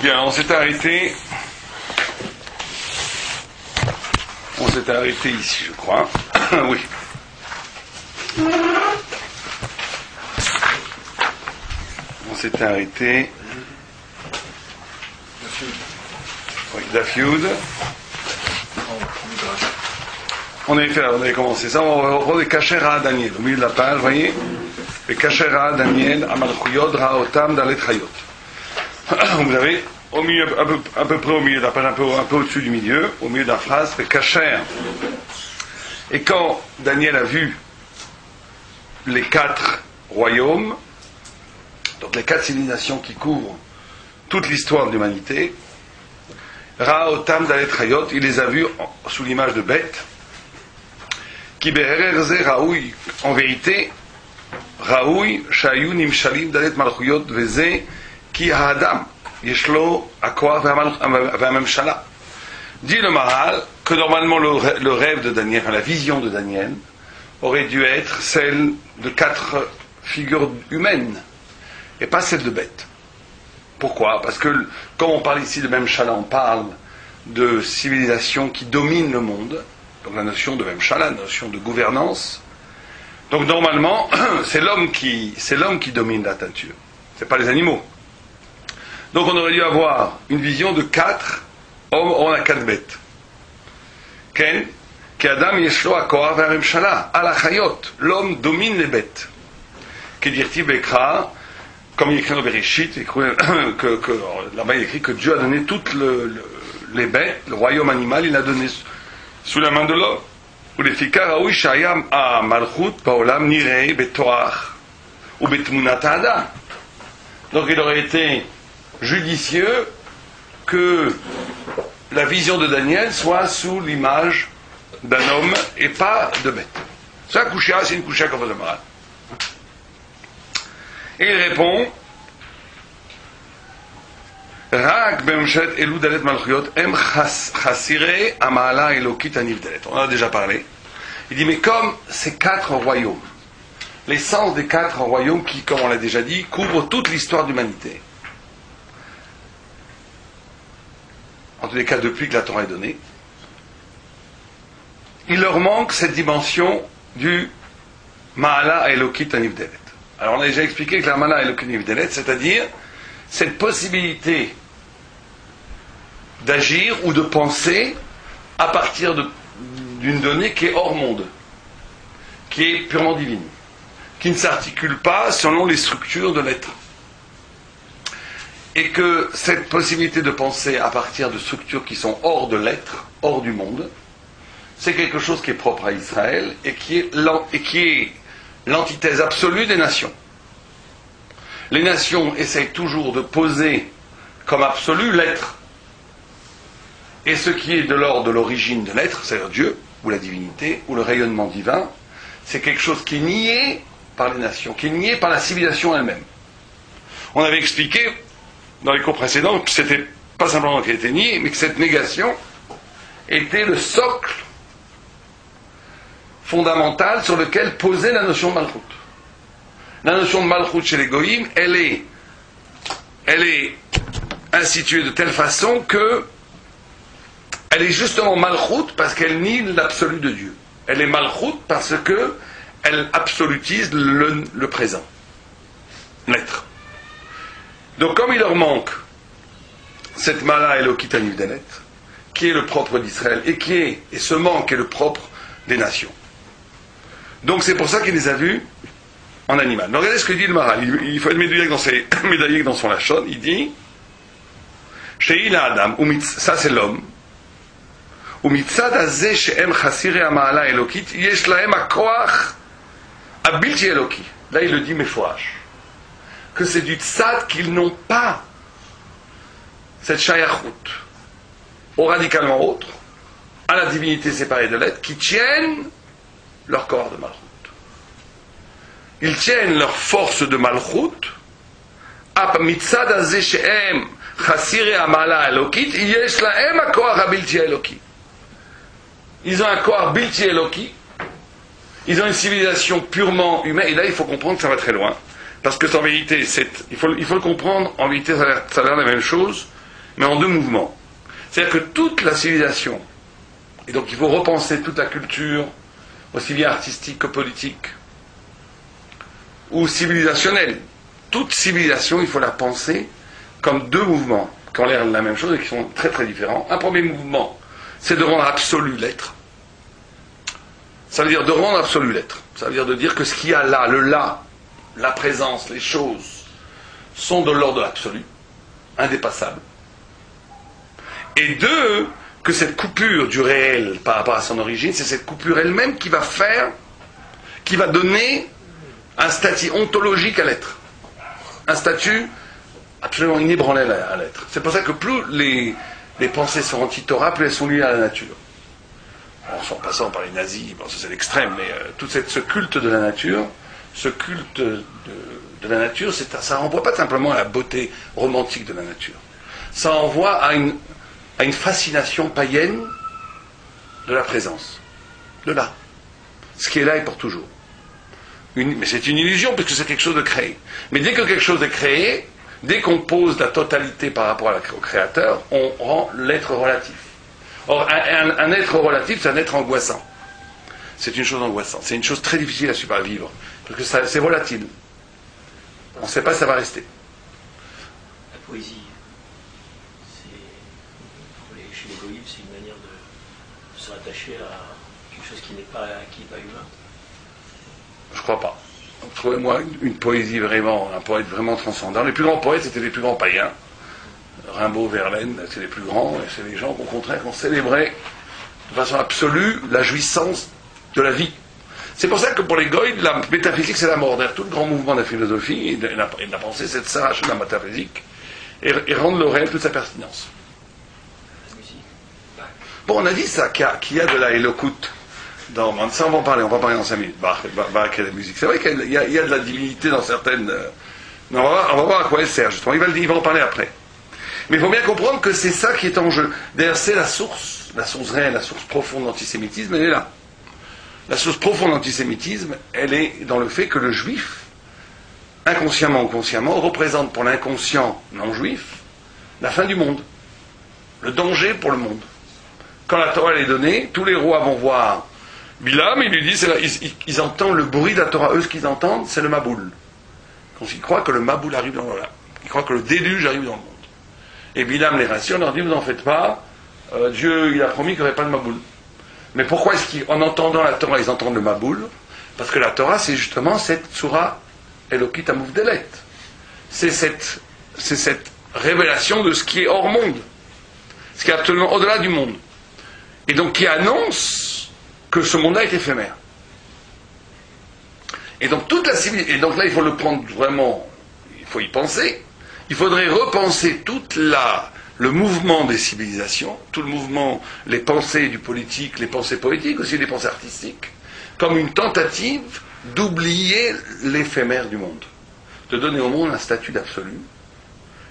Bien, on s'est arrêté ici, je crois. Oui. On s'était arrêté. Oui, Dafyoud. On avait commencé ça. On va reprendre les Kachera Daniel, au milieu de la page, vous voyez. Les Kachera Daniel, Amalchuyot, Raotam, Dalet Chayot. Vous avez au milieu, à peu près au milieu de la page, un peu au-dessus du milieu, au milieu de la phrase, le Kacher. Et quand Daniel a vu les 4 royaumes, donc les 4 civilisations qui couvrent toute l'histoire de l'humanité, Raotam Dalet Chayot, il les a vus sous l'image de bêtes, qui Behererze Raoui, en vérité, Raoui, Shayu, Nimshalim, Dalet Malchuyot, Veze, Ki Haadam, Yeshlo, Akwa, Vamamshala. Dit le Maharal que normalement le rêve de Daniel, la vision de Daniel, aurait dû être celle de 4 figures humaines et pas celle de bêtes. Pourquoi ? Parce que quand on parle ici de Memshala, on parle de civilisation qui domine le monde, donc la notion de Memshala, la notion de gouvernance. Donc normalement, c'est l'homme qui domine la nature, c'est pas les animaux. Donc on aurait dû avoir une vision de 4 hommes, on a 4 bêtes. Ken, qui Adam Yeshlo Akoar Vamemshala, Alachayot, l'homme domine les bêtes. Qui dit-il Bekra, comme il écrit dans Bereshit, là-bas il écrit que Dieu a donné toutes les bêtes, le royaume animal, il l'a donné sous la main de l'homme. Ou les fikar Raoui Shayam a Malchut Paolam Nirei Betoach ou Betmunat Adam. Donc il aurait été judicieux que la vision de Daniel soit sous l'image d'un homme et pas de bête. Ça, Kouchia, c'est une Kouchia comme le Maharal. Et il répond Rak bemshet elu dalet malchuyot em chasire amala elokit anivdalet. On en a déjà parlé. Il dit mais comme ces 4 royaumes, l'essence des 4 royaumes qui, comme on l'a déjà dit, couvrent toute l'histoire de l'humanité. En tous les cas depuis que la Torah est donnée, il leur manque cette dimension du Ma'ala Elokit Anivdelet. Alors on a déjà expliqué que la Ma'ala Elokit Anivdelet, c'est-à-dire cette possibilité d'agir ou de penser à partir d'une donnée qui est hors monde, qui est purement divine, qui ne s'articule pas selon les structures de l'être. Et que cette possibilité de penser à partir de structures qui sont hors de l'être, hors du monde, c'est quelque chose qui est propre à Israël et qui est l'antithèse absolue des nations. Les nations essayent toujours de poser comme absolu l'être. Et ce qui est de l'ordre de l'origine de l'être, c'est-à-dire Dieu, ou la divinité, ou le rayonnement divin, c'est quelque chose qui est nié par les nations, qui est nié par la civilisation elle-même. On avait expliqué dans les cours précédents que c'était pas simplement qu'elle était niée, mais que cette négation était le socle fondamental sur lequel posait la notion de Malchut. La notion de Malchut chez les Goïm, elle est instituée de telle façon que elle est justement Malchut parce qu'elle nie l'absolu de Dieu. Elle est Malchut parce que elle absolutise le présent, l'être. Donc comme il leur manque cette Mala Elokit Anivdalet, qui est le propre d'Israël, et ce manque est le propre des nations. Donc c'est pour ça qu'il les a vus en animal. Donc regardez ce que dit le Maharal. Il faut être médaillé dans son lachon. Il dit Sheila Adam, ça c'est l'homme. Umitzad azeh she'em chasire ha'ma'ala elokit, yesh lahem ha'koach habilti eloki. Là il le dit meforash. Que c'est du tzad qu'ils n'ont pas cette shayachut au radicalement autre, à la divinité séparée de l'être, qui tiennent leur corps de malchut. Ils tiennent leur force de malchut ap mitzad azeh she'em chasire ha'ma'ala elokit yesh lahem ha'koach habilti eloki. Ils ont un corps bilti eloki, ils ont une civilisation purement humaine, et là il faut comprendre que ça va très loin. Parce que en vérité, il faut le comprendre, en vérité ça a l'air la même chose mais en deux mouvements. C'est-à-dire que toute la civilisation, et donc il faut repenser toute la culture, aussi bien artistique que politique, ou civilisationnelle. Toute civilisation, il faut la penser comme deux mouvements qui ont l'air de la même chose et qui sont très très différents. Un premier mouvement, c'est de rendre absolu l'être. Ça veut dire de rendre absolu l'être. Ça veut dire de dire que ce qu'il y a là, le là, la présence, les choses, sont de l'ordre de l'absolu, indépassables. Et deux, que cette coupure du réel par rapport à son origine, c'est cette coupure elle-même qui va faire, qui va donner un statut ontologique à l'être. Un statut absolument inébranlable à l'être. C'est pour ça que plus les pensées sont anti-Torah, plus elles sont liées à la nature. En passant par les nazis, bon, ça c'est l'extrême, mais tout ce culte de la nature, ce culte de la nature, ça renvoie pas simplement à la beauté romantique de la nature. Ça renvoie à une fascination païenne de la présence, de là. Ce qui est là est pour toujours. Mais c'est une illusion, puisque c'est quelque chose de créé. Mais dès que quelque chose est créé, dès qu'on pose la totalité par rapport au créateur, on rend l'être relatif. Or, un être relatif, c'est un être angoissant. C'est une chose angoissante. C'est une chose très difficile à survivre, parce que c'est volatile. On ne sait pas si ça va rester. La poésie, chez les goïms, c'est une manière de se rattacher à quelque chose qui n'est pas humain. Je crois pas. Trouvez-moi une poésie vraiment, un poète vraiment transcendant. Les plus grands poètes, c'était les plus grands païens. Rimbaud, Verlaine, c'est les plus grands, et c'est les gens qu'au contraire qui ont célébré de façon absolue la jouissance de la vie. C'est pour ça que pour les goïs, la métaphysique c'est la mort. D'ailleurs, tout le grand mouvement de la philosophie et de la pensée, c'est de s'arracher de la métaphysique et rendre le réel toute sa pertinence. Bon, on a dit ça, qu'il y a de la éloquute. Ça, on va en parler dans 5 minutes. Bach et la musique. C'est vrai qu'il y a de la divinité dans certaines. On va voir à quoi elle sert, justement. Il va en parler après. Mais il faut bien comprendre que c'est ça qui est en jeu. D'ailleurs, c'est la source réelle, la source profonde d'antisémitisme, elle est là. La source profonde d'antisémitisme, elle est dans le fait que le juif, inconsciemment ou consciemment, représente pour l'inconscient non-juif la fin du monde. Le danger pour le monde. Quand la Torah est donnée, tous les rois vont voir Bilam, il lui dit, ils entendent le bruit de la Torah. Eux, ce qu'ils entendent, c'est le Maboul. Ils croient que le Maboul arrive dans le monde. Ils croient que le déluge arrive dans le monde. Et Bilam les rassure, leur dit, vous n'en faites pas, Dieu, il a promis qu'il n'y aurait pas de Maboul. Mais pourquoi est-ce qu'en entendant la Torah, ils entendent le Maboul? Parce que la Torah, c'est justement cette Surah Elokit Amouvdelet. C'est cette révélation de ce qui est hors monde. Ce qui est absolument au-delà du monde. Et donc qui annonce que ce monde-là est éphémère. Et donc toute la civilisation, et donc là il faut le prendre vraiment, il faut y penser, il faudrait repenser le mouvement des civilisations, tout le mouvement, les pensées du politique, les pensées poétiques, aussi les pensées artistiques, comme une tentative d'oublier l'éphémère du monde, de donner au monde un statut d'absolu,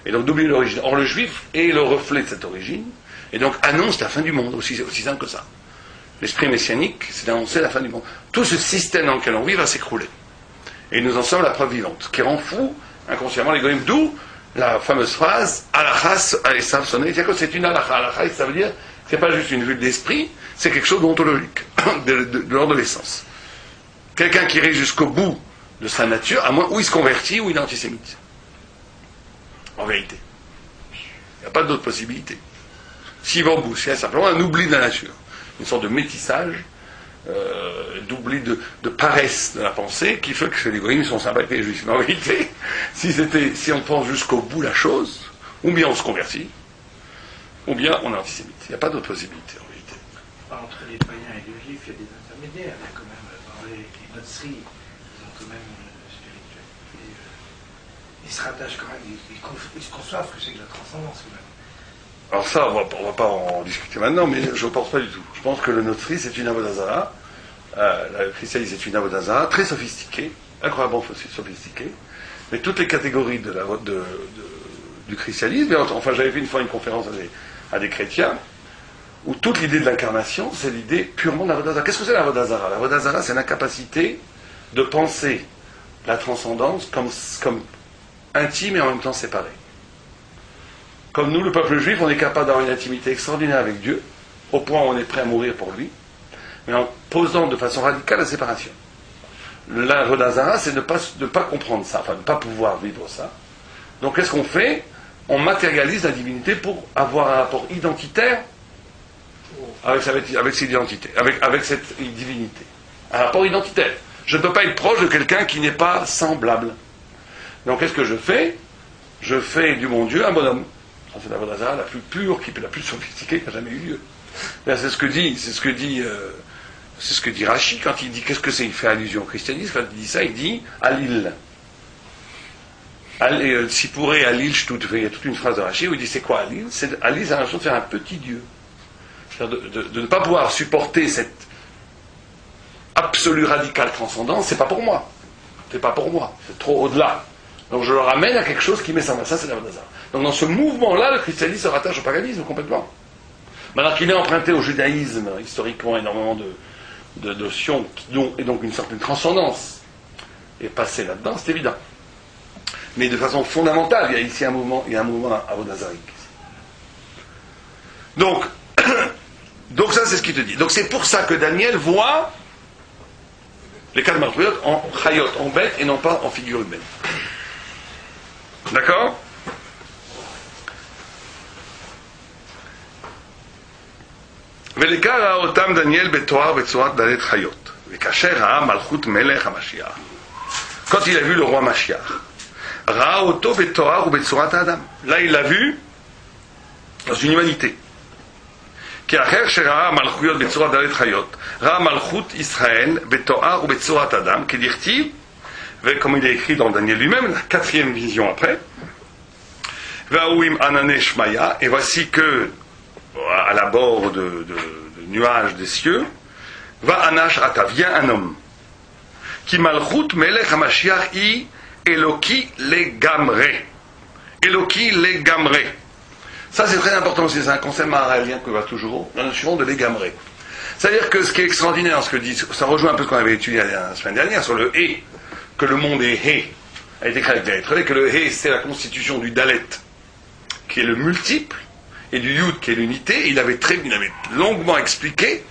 et donc d'oublier l'origine. Or le juif est le reflet de cette origine, et donc annonce la fin du monde, aussi simple que ça. L'esprit messianique, c'est d'annoncer la fin du monde. Tout ce système dans lequel on vit va s'écrouler. Et nous en sommes la preuve vivante, qui rend fou inconsciemment les goïms, d'où la fameuse phrase Alachas Alessav sonné. C'est une alacha. Alacha, ça veut dire c'est pas juste une vue de l'esprit, c'est quelque chose d'ontologique, de l'ordre de l'essence. Quelqu'un qui irait jusqu'au bout de sa nature, à moins où il se convertit ou il est antisémite. En vérité. Il n'y a pas d'autre possibilité. S'il va au bout, c'est simplement un oubli de la nature. Une sorte de métissage, d'oubli de paresse de la pensée, qui fait que les goïms sont sympas avec les juifs. Mais en vérité, si on pense jusqu'au bout la chose, ou bien on se convertit, ou bien on est antisémite. Il n'y a pas d'autre possibilité en vérité. Entre les païens et les juifs, il y a des intermédiaires. Il y a quand même, dans les noteries, ils ont quand même spiritualité. Ils se rattachent quand même, ils se conçoivent que c'est de la transcendance quand même. Alors ça, on va pas en discuter maintenant, mais je ne pense pas du tout. Je pense que le notri, c'est une avodazara. Le christianisme, c'est une avodazara très sophistiquée, incroyablement sophistiquée. Mais toutes les catégories du christianisme, enfin j'avais fait une fois une conférence à des chrétiens, où toute l'idée de l'incarnation, c'est l'idée purement de l'avodazara. Qu'est-ce que c'est l'avodazara? L'avodazara, c'est l'incapacité de penser la transcendance comme intime et en même temps séparée. Comme nous, le peuple juif, on est capable d'avoir une intimité extraordinaire avec Dieu, au point où on est prêt à mourir pour lui, mais en posant de façon radicale la séparation. L'Avodah Zara, c'est de ne pas comprendre ça, enfin de ne pas pouvoir vivre ça. Donc qu'est-ce qu'on fait? On matérialise la divinité pour avoir un rapport identitaire avec cette identité, avec cette divinité. Un rapport identitaire. Je ne peux pas être proche de quelqu'un qui n'est pas semblable. Donc qu'est-ce que je fais? Je fais du bon Dieu un bonhomme. C'est l'Avodah Zara la plus pure, la plus sophistiquée qui a jamais eu lieu. C'est ce que dit Rashi quand il dit qu'est-ce que c'est, il fait allusion au christianisme. Quand il dit ça, il dit Alil. Si pourrait Alil, il y a toute une phrase de Rashi où il dit c'est quoi Alil? Alil, c'est la notion de faire un petit Dieu. C'est-à-dire de ne pas pouvoir supporter cette absolue radicale transcendance, c'est pas pour moi. C'est pas pour moi. C'est trop au-delà. Donc je le ramène à quelque chose qui m'est semblable. Ça, c'est l'Avodah Zara. Donc dans ce mouvement-là, le christianisme se rattache au paganisme complètement. Maintenant qu'il est emprunté au judaïsme, historiquement, énormément de notions et donc une certaine transcendance est passée là-dedans, c'est évident. Mais de façon fondamentale, il y a ici un mouvement Avodah Zarique. Donc ça, c'est ce qu'il te dit. Donc c'est pour ça que Daniel voit les quatre malchuyot en chayot, en bête, et non pas en figure humaine. D'accord? ולקרא אותם דניאל בתואר בצורת דלת חיות, וכאשר ראה מלכות מלך המשיח, quand il a vu le roi Mashiach, ראה אותו בתואר ובצורת האדם. Là, il l'a vu dans une humanité. כי אחר שראה מלכויות בצורת דלת חיות, ראה מלכות ישראל בתואר ובצורת אדם, כדכתיב, וכcomme il est écrit dans Daniel lui-même, la quatrième vision après, וההוא עם ענני שמיה, et voici que à la bord de nuages des cieux, va anash ata, vient un homme, qui malchut melech hamashiach i eloki legamre. Eloki legamre. Ça c'est très important aussi, c'est un concept maharalien que va toujours, la notion de legamre. C'est-à-dire que ce qui est extraordinaire, ce que dit, ça rejoint un peu ce qu'on avait étudié la semaine dernière sur le hé, que le monde est hé, a été créé avec des lettres, que le hé c'est la constitution du dalet, qui est le multiple, et du Yud qui est l'unité. Il avait longuement expliqué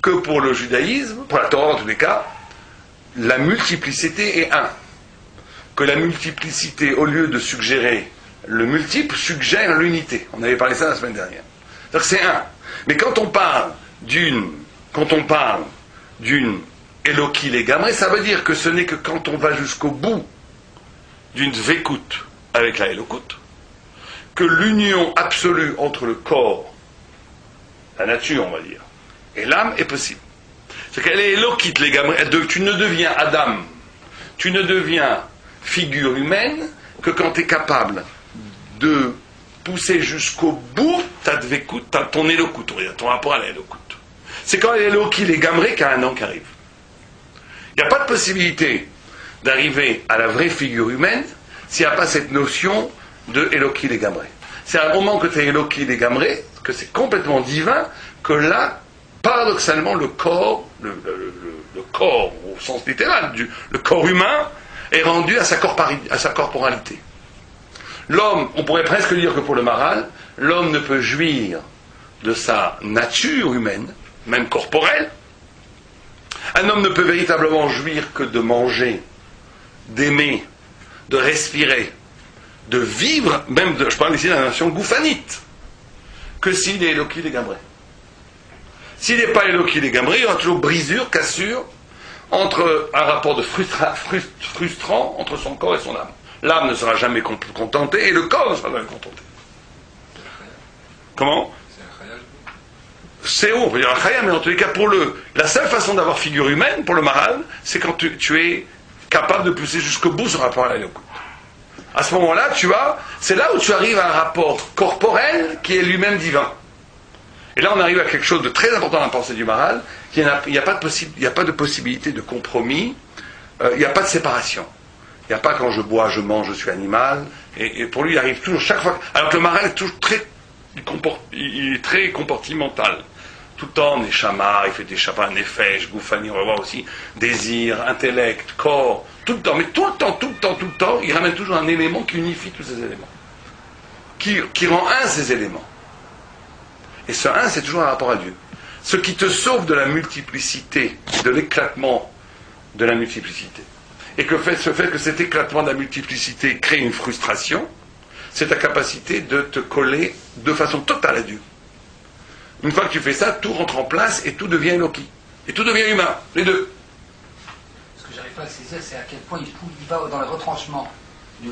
que pour le judaïsme, pour la Torah en tous les cas, la multiplicité est un. Que la multiplicité, au lieu de suggérer le multiple, suggère l'unité. On avait parlé de ça la semaine dernière. C'est-à-dire que c'est un. Mais quand on parle d'une Eloki Legamre, ça veut dire que ce n'est que quand on va jusqu'au bout d'une Dvekut avec la Elokut, que l'union absolue entre le corps, la nature on va dire, et l'âme est possible. C'est qu'elle est Elokit Legamre. Tu ne deviens Adam, tu ne deviens figure humaine que quand tu es capable de pousser jusqu'au bout ta Dvekut, ton Elokut, ton rapport à la Elokut. C'est quand Eloki Legamre qu'il y a un an qui arrive. Il n'y a pas de possibilité d'arriver à la vraie figure humaine s'il n'y a pas cette notion de Eloki Legamre. C'est à un moment que tu es Eloki Legamre, que c'est complètement divin, que là, paradoxalement, le corps, le corps, au sens littéral, le corps humain, est rendu à sa corporalité. L'homme, on pourrait presque dire que pour le Maharal, l'homme ne peut jouir de sa nature humaine, même corporelle. Un homme ne peut véritablement jouir que de manger, d'aimer, de respirer, de vivre, même je parle ici de la notion gouffanite, que s'il est Eloki Legamre. S'il n'est pas Eloki Legamre, il y aura toujours brisure, cassure, entre un rapport de frustrant entre son corps et son âme. L'âme ne sera jamais contentée et le corps ne sera jamais contenté. Comment? C'est haut, on peut dire un chaya, mais en tous les cas, la seule façon d'avoir figure humaine, pour le Maharal, c'est quand tu es capable de pousser jusqu'au bout ce rapport à la Elokut. À ce moment-là, c'est là où tu arrives à un rapport corporel qui est lui-même divin. Et là, on arrive à quelque chose de très important dans la pensée du Maharal, il n'y a pas de possibilité de compromis, il n'y a pas de séparation. Il n'y a pas quand je bois, je mange, je suis animal, et pour lui, il arrive toujours, chaque fois, alors que le Maharal est toujours il est très comportemental. Tout le temps, Neshama, il fait des chapas, Nefesh, Goufani, on va voir aussi, désir, intellect, corps, tout le temps, mais tout le temps, il ramène toujours un élément qui unifie tous ces éléments. qui rend un ces éléments. Et ce un, c'est toujours un rapport à Dieu. Ce qui te sauve de la multiplicité et de l'éclatement de la multiplicité. Et que ce fait que cet éclatement de la multiplicité crée une frustration, c'est ta capacité de te coller de façon totale à Dieu. Une fois que tu fais ça, tout rentre en place et tout devient Eloki. Et tout devient humain, les deux. Ce que j'arrive pas à saisir, c'est à quel point il va dans le retranchement du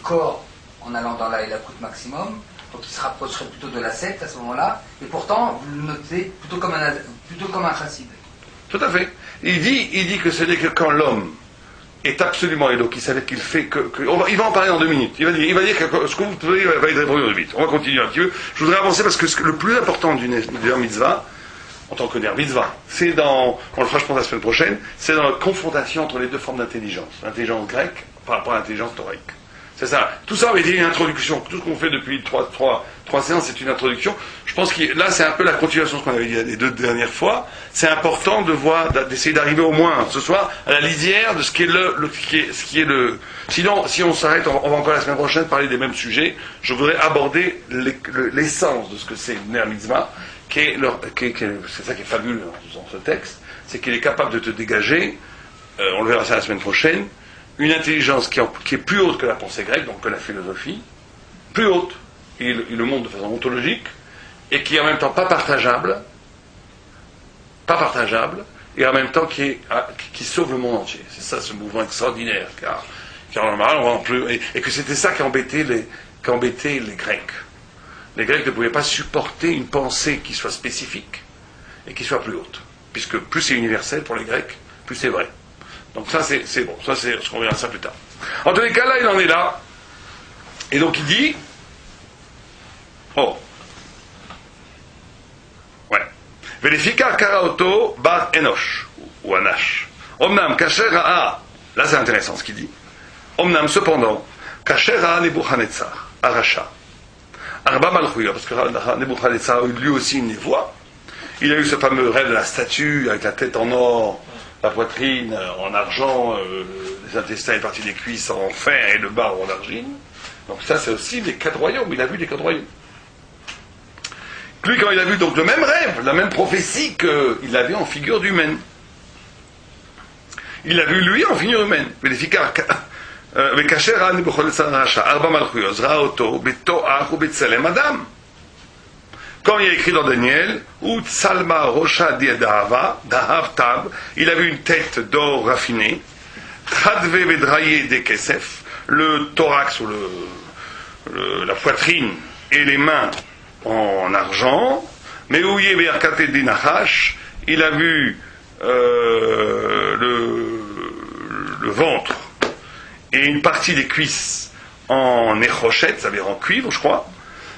corps en allant dans la écoute maximum. Donc il se rapprocherait plutôt de la secte à ce moment-là. Et pourtant, vous le notez plutôt comme un chassid. Tout à fait. Il dit que c'est que quand l'homme est absolument Eloki, ça veut dire qu'il fait il va en parler dans 2 minutes. Il va dire que ce que vous pouvez va être répondu dans 2 minutes. On va continuer un petit peu. Je voudrais avancer parce que le plus important du ner mitzvah, en tant que ner mitzvah, c'est on le fera je pense la semaine prochaine, c'est dans la confrontation entre les deux formes d'intelligence. L'intelligence grecque par rapport à l'intelligence taurique. C'est ça. Tout ça avait été une introduction. Tout ce qu'on fait depuis trois séances, c'est une introduction. Je pense que là, c'est un peu la continuation de ce qu'on avait dit les 2 dernières fois. C'est important d'essayer d'arriver au moins ce soir à la lisière de ce qui est le. Sinon, si on s'arrête, on va encore la semaine prochaine parler des mêmes sujets. Je voudrais aborder l'essence de ce que c'est le ner mitzvah, c'est ça qui est fabuleux dans ce texte, c'est qu'il est capable de te dégager. On le verra ça la semaine prochaine. Une intelligence qui est plus haute que la pensée grecque, donc que la philosophie, plus haute, et le monde de façon ontologique, et qui est en même temps pas partageable, et en même temps qui sauve le monde entier. C'est ça ce mouvement extraordinaire, car normalement, on va plus, et que c'était ça qui embêtait les Grecs. Les Grecs ne pouvaient pas supporter une pensée qui soit spécifique et qui soit plus haute, puisque plus c'est universel pour les Grecs, plus c'est vrai. Donc ça c'est bon, ça c'est ce qu'on verra ça plus tard. En tous les cas là il en est là. Et donc il dit Velifika karaoto bar enosh ou anash. Omnam kasher ra'a. Là c'est intéressant ce qu'il dit. Omnam cependant kasher ra'a Nebuchadnezzar aracha. Arba malchuyot, parce que Nebuchadnezzar a eu lui aussi une névoie. Il a eu ce fameux rêve de la statue avec la tête en or, la poitrine en argent, les intestins et parties des cuisses en fer et le bas en argile. Donc ça c'est aussi les 4 royaumes, il a vu les 4 royaumes. Lui quand il a vu donc le même rêve, la même prophétie qu'il avait en figure humaine. Il l'a vu lui en figure humaine. Quand il y a écrit dans Daniel, ou Tsalma Rocha Dahav Tab, il avait une tête d'or raffiné, Tradve Vedraye de Kesef, le thorax ou la poitrine et les mains en argent, mais Ouye Berkate Dinahash, il a vu le ventre et une partie des cuisses en échochette, ça veut dire en cuivre, je crois,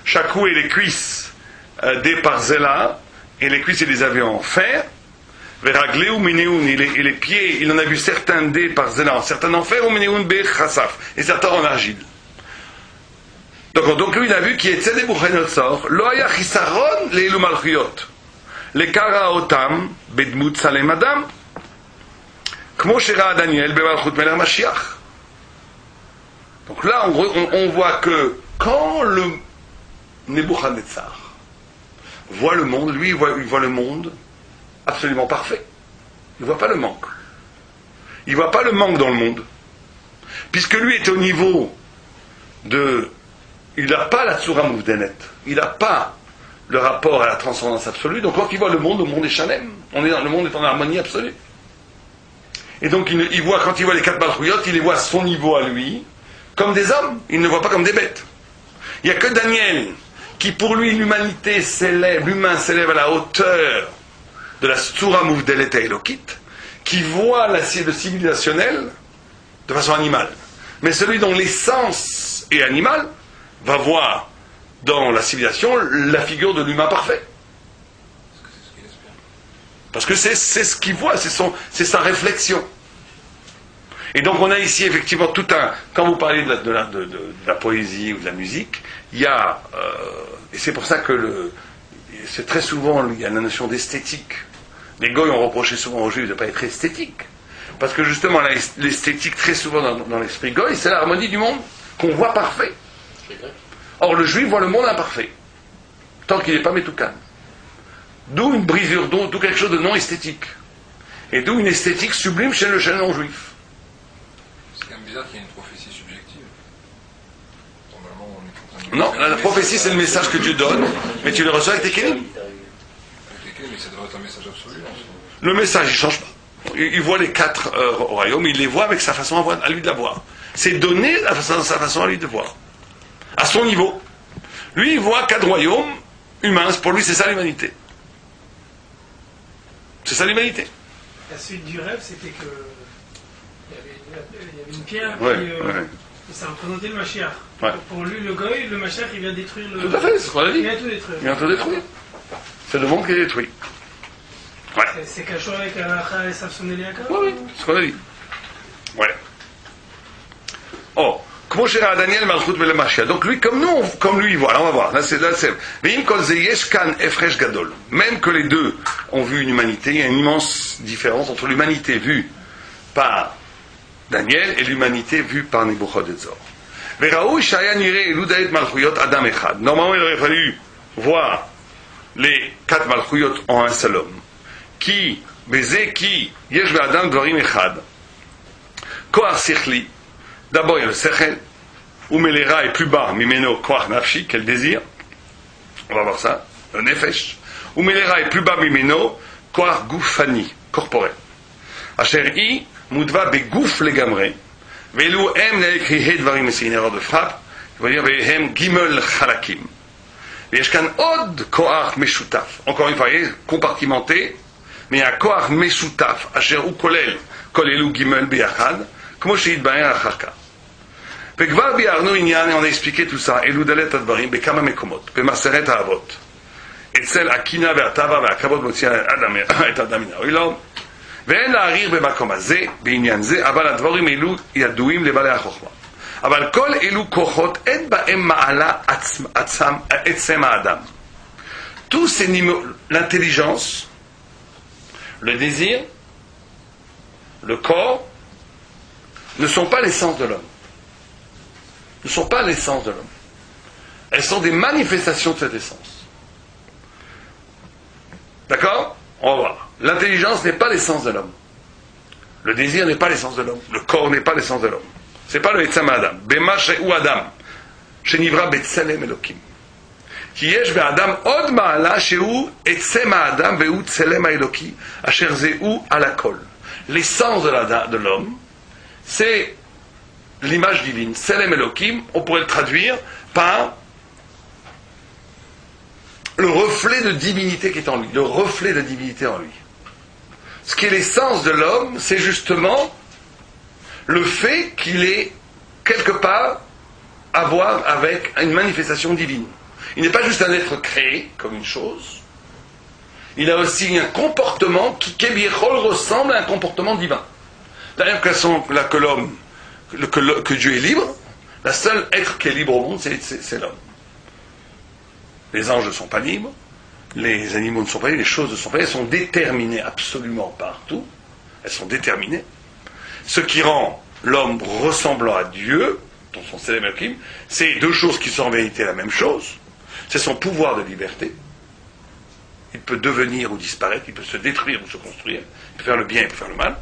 Chakou et les cuisses des parzela, et les cuisses il les avait en fer, Veraglé ou Meneun, et les pieds, il en a vu certains des parzela, certains en fer ou Meneun be chassaf, et certains en argile. Donc lui il a vu qu'il y a Nebuchadnezzar, lo haya chisaron leilu malchuyot, le kara otam bedmut salem adam, kmo shera Daniel bemalchut melech Mashiach. Donc là on voit que quand le Nebuchadnezzar voit le monde, lui il voit le monde absolument parfait. Il ne voit pas le manque. Il ne voit pas le manque dans le monde. Puisque lui est au niveau il n'a pas la Tzura Mouvdenet. Il n'a pas le rapport à la transcendance absolue. Donc quand il voit le monde est Shalem. Le monde est en harmonie absolue. Et donc quand il voit les 4 Malchuyot, il les voit à son niveau à lui, comme des hommes. Il ne voit pas comme des bêtes. Il n'y a que Daniel qui pour lui l'humain s'élève à la hauteur de la Tzura Mouvdelet Elokit, qui voit le civilisationnel de façon animale. Mais celui dont l'essence est animale va voir dans la civilisation la figure de l'humain parfait. Parce que c'est ce qu'il voit, c'est sa réflexion. Et donc on a ici effectivement tout un... Quand vous parlez de la poésie ou de la musique, il y a... et c'est pour ça que c'est très souvent, il y a la notion d'esthétique. Les goïs ont reproché souvent aux juifs de ne pas être esthétiques. Parce que justement, l'esthétique, très souvent dans l'esprit goï, c'est l'harmonie du monde qu'on voit parfait. Or, le juif voit le monde imparfait, tant qu'il n'est pas métoukan. D'où une brisure, d'où quelque chose de non esthétique. Et d'où une esthétique sublime chez le non-juif. C'est quand même bizarre qu'il y ait une prophétie subjective. Normalement, on est en train de... Non, la prophétie, c'est le message que tu donnes, mais tu le reçois avec tes kélim. Avec lesquels, mais ça devrait être un message absolu. En soi. Le message, il ne change pas. Il voit les 4 royaumes, il les voit avec sa façon à lui de la voir. C'est donné sa façon à lui de voir. À son niveau. Lui, il voit 4 royaumes humains. Pour lui, c'est ça l'humanité. C'est ça l'humanité. La suite du rêve, c'était que il y avait une pierre qui ça représentait le Mashiach. Ouais. Pour lui, le goy, le Mashiach, il vient détruire le... Tout à fait, c'est ce qu'on a dit. Il vient tout détruire. Il vient tout détruire. C'est le monde qui est détruit. Ouais. C'est cachot avec Alacha et Samsoneliaka. Oui, c'est ce qu'on a dit. Ouais. Oh, comment cher Daniel Malchut Bele Mashiach. Donc lui, comme lui, il voit. Alors on va voir. Là, c'est. Veim kol ze yesh kan efresh gadol. Même que les deux ont vu une humanité, il y a une immense différence entre l'humanité vue par Daniel et l'humanité vue par Nebuchadnezzar. Veraou shaya nire eludaet malchuyot adam echad. Normalement, il aurait fallu voir les 4 malchuyot en un seul homme. Qui, baiser, qui, yesh be'adam dvarim echad. Koach sichli. D'abord, il y a le sechel. Umelera est plus bas, mimeno koach nafshi, quel désir. On va voir ça. Le nefesh. Umelera est plus bas, mimeno koach gufani, corporel. Asher i, mudva begouf legamre. Velu em neekrihe dvarim, c'est une erreur de frappe. Il va dire, vehem gimel chalakim. ויש כאן עוד כוח משותף, encore une fois, compartimenté, mais il y a כוח משותף, אשר הוא כולל כל אלו גימל ביחד, כמו שהתבהר אחר כך. וכבר ביארנו עניין, on a expliqué tout ça, אלו דלת הדברים בכמה מקומות, במסכת האבות. אצל הקינה והטבע והכבוד מוציא את האדם מן האוילום, ואין להעריר במקום הזה, בעניין זה, אבל הדברים אלו ידועים לבעלי החוכמה. אבל כל אלו כוחות אין בהם מעלה עצם האדם. Tous ces niveaux, l'intelligence, le désir, le corps, ne sont pas l'essence de l'homme. Ne sont pas l'essence de l'homme. Elles sont des manifestations de cette essence. D'accord ? On va voir. L'intelligence n'est pas l'essence de l'homme. Le désir n'est pas l'essence de l'homme. Le corps n'est pas l'essence de l'homme. C'est pas le Etzam Adam. Bema ou Adam. Shenivra Betselem Elokim. Ki yesh be'adam od ma'ala shehu Etzem Adam ve'u Tselem Eloki asher ze'u alakol. L'essence de l'homme, c'est l'image divine. Tselem Elokim, on pourrait le traduire par le reflet de divinité qui est en lui. Le reflet de divinité en lui. Ce qui est l'essence de l'homme, c'est justement le fait qu'il est quelque part à voir avec une manifestation divine. Il n'est pas juste un être créé comme une chose, il a aussi un comportement qui ressemble à un comportement divin. D'ailleurs, que l'homme, que Dieu est libre, la seule être qui est libre au monde, c'est l'homme. Les anges ne sont pas libres, les animaux ne sont pas libres, les choses ne sont pas libres, elles sont déterminées absolument partout, elles sont déterminées. Ce qui rend l'homme ressemblant à Dieu, dans son Tselem Elokim, c'est 2 choses qui sont en vérité la même chose. C'est son pouvoir de liberté. Il peut devenir ou disparaître, il peut se détruire ou se construire, il peut faire le bien, il peut faire le mal.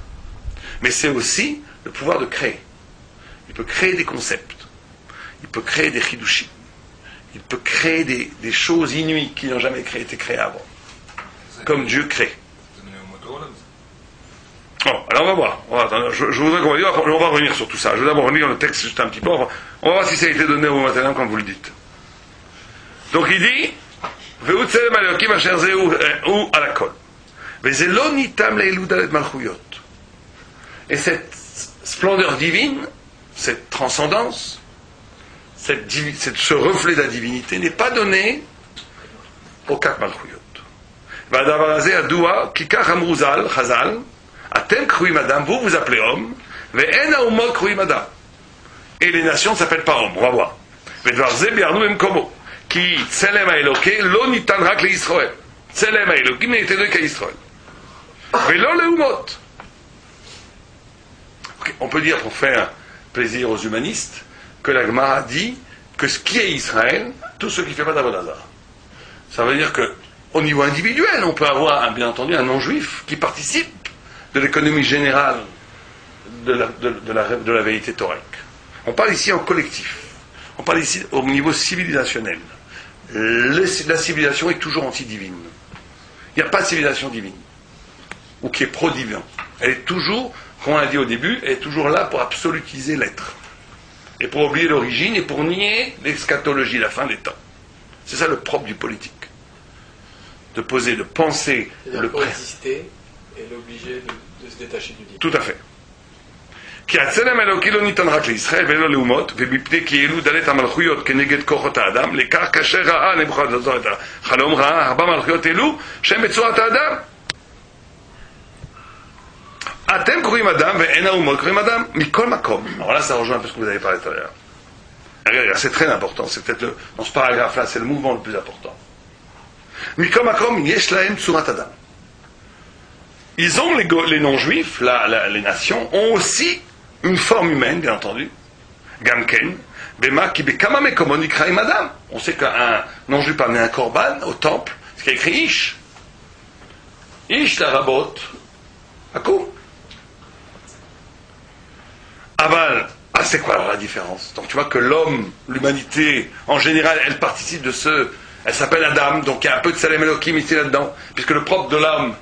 Mais c'est aussi le pouvoir de créer. Il peut créer des concepts. Il peut créer des chidushim. Il peut créer des choses inouïes qui n'ont jamais été créées avant. Comme Dieu crée. Bon, alors on va voir. Je voudrais qu'on va dire, on va revenir sur tout ça. Je vais d'abord relire le texte juste un petit peu. On va voir si ça a été donné au matin comme vous le dites. Donc il dit, Ve'u tselem Elokim asher ze'u alakol. Ve'ze lo nitam le'elu dalet malchuyot. Et cette splendeur divine, cette transcendance, ce reflet de la divinité n'est pas donné aux 4 malchuyot. Va'adavar hazeh adoua kikach amru chazal. Atem kruim adam, vous appelez homme, ve'en ha'umot kruim adam. Et les nations ne s'appellent pas hommes, on va voir. Ve'dvar ze bi'arnu emkomo, ki tselem ha'eloke lo nitan rak le'Yisraël. Tselem ha'elokim n'était donné qu'à Israël. Ve'lo le'umot. On peut dire, pour faire plaisir aux humanistes, que la Gemara dit que ce qui est Israël, tout ce qui ne fait pas d'Avodah. Ça veut dire qu'au niveau individuel, on peut avoir, bien entendu, un non-juif qui participe de l'économie générale de la vérité toraique. On parle ici en collectif. On parle ici au niveau civilisationnel. La civilisation est toujours anti-divine. Il n'y a pas de civilisation divine, ou qui est pro-divin. Elle est toujours, comme on l'a dit au début, elle est toujours là pour absolutiser l'être. Et pour oublier l'origine et pour nier l'eschatologie, la fin des temps. C'est ça le propre du politique. De poser, de penser le pour exister et l'obliger de se détacher du divin. Tout à fait. כי הצלם האלוקי לא ניתן רק לישראל ולא לאומות, ומפני כי אלו דלת המלכויות כנגד כוחות האדם, לכך כאשר ראה נבוכדנצר את החלום, ראה ארבע מלכויות אלו שהן בצורת האדם. אתם קוראים אדם ואין האומות קוראים אדם מכל מקום. Alors là, ça rejoint un peu ce que vous avez parlé tout à l'heure. Regarde, c'est très important, c'est peut-être dans ce paragraphe-là, c'est le mouvement le plus important. מכל מקום יש להם צורת אדם. Ils ont les non-juifs, les nations, ont aussi une forme humaine, bien entendu. Gamken, Bema, qui bekama mekomon ikraim adam. On sait qu'un non-juif peut amener un korban au temple, ce qui est écrit Ish. Ish la rabot. Akou. Aval. Ah, c'est quoi alors la différence? Donc tu vois que l'homme, l'humanité, en général, elle participe de elle s'appelle Adam, donc il y a un peu de Tselem Elohim ici là-dedans, puisque le propre de l'homme,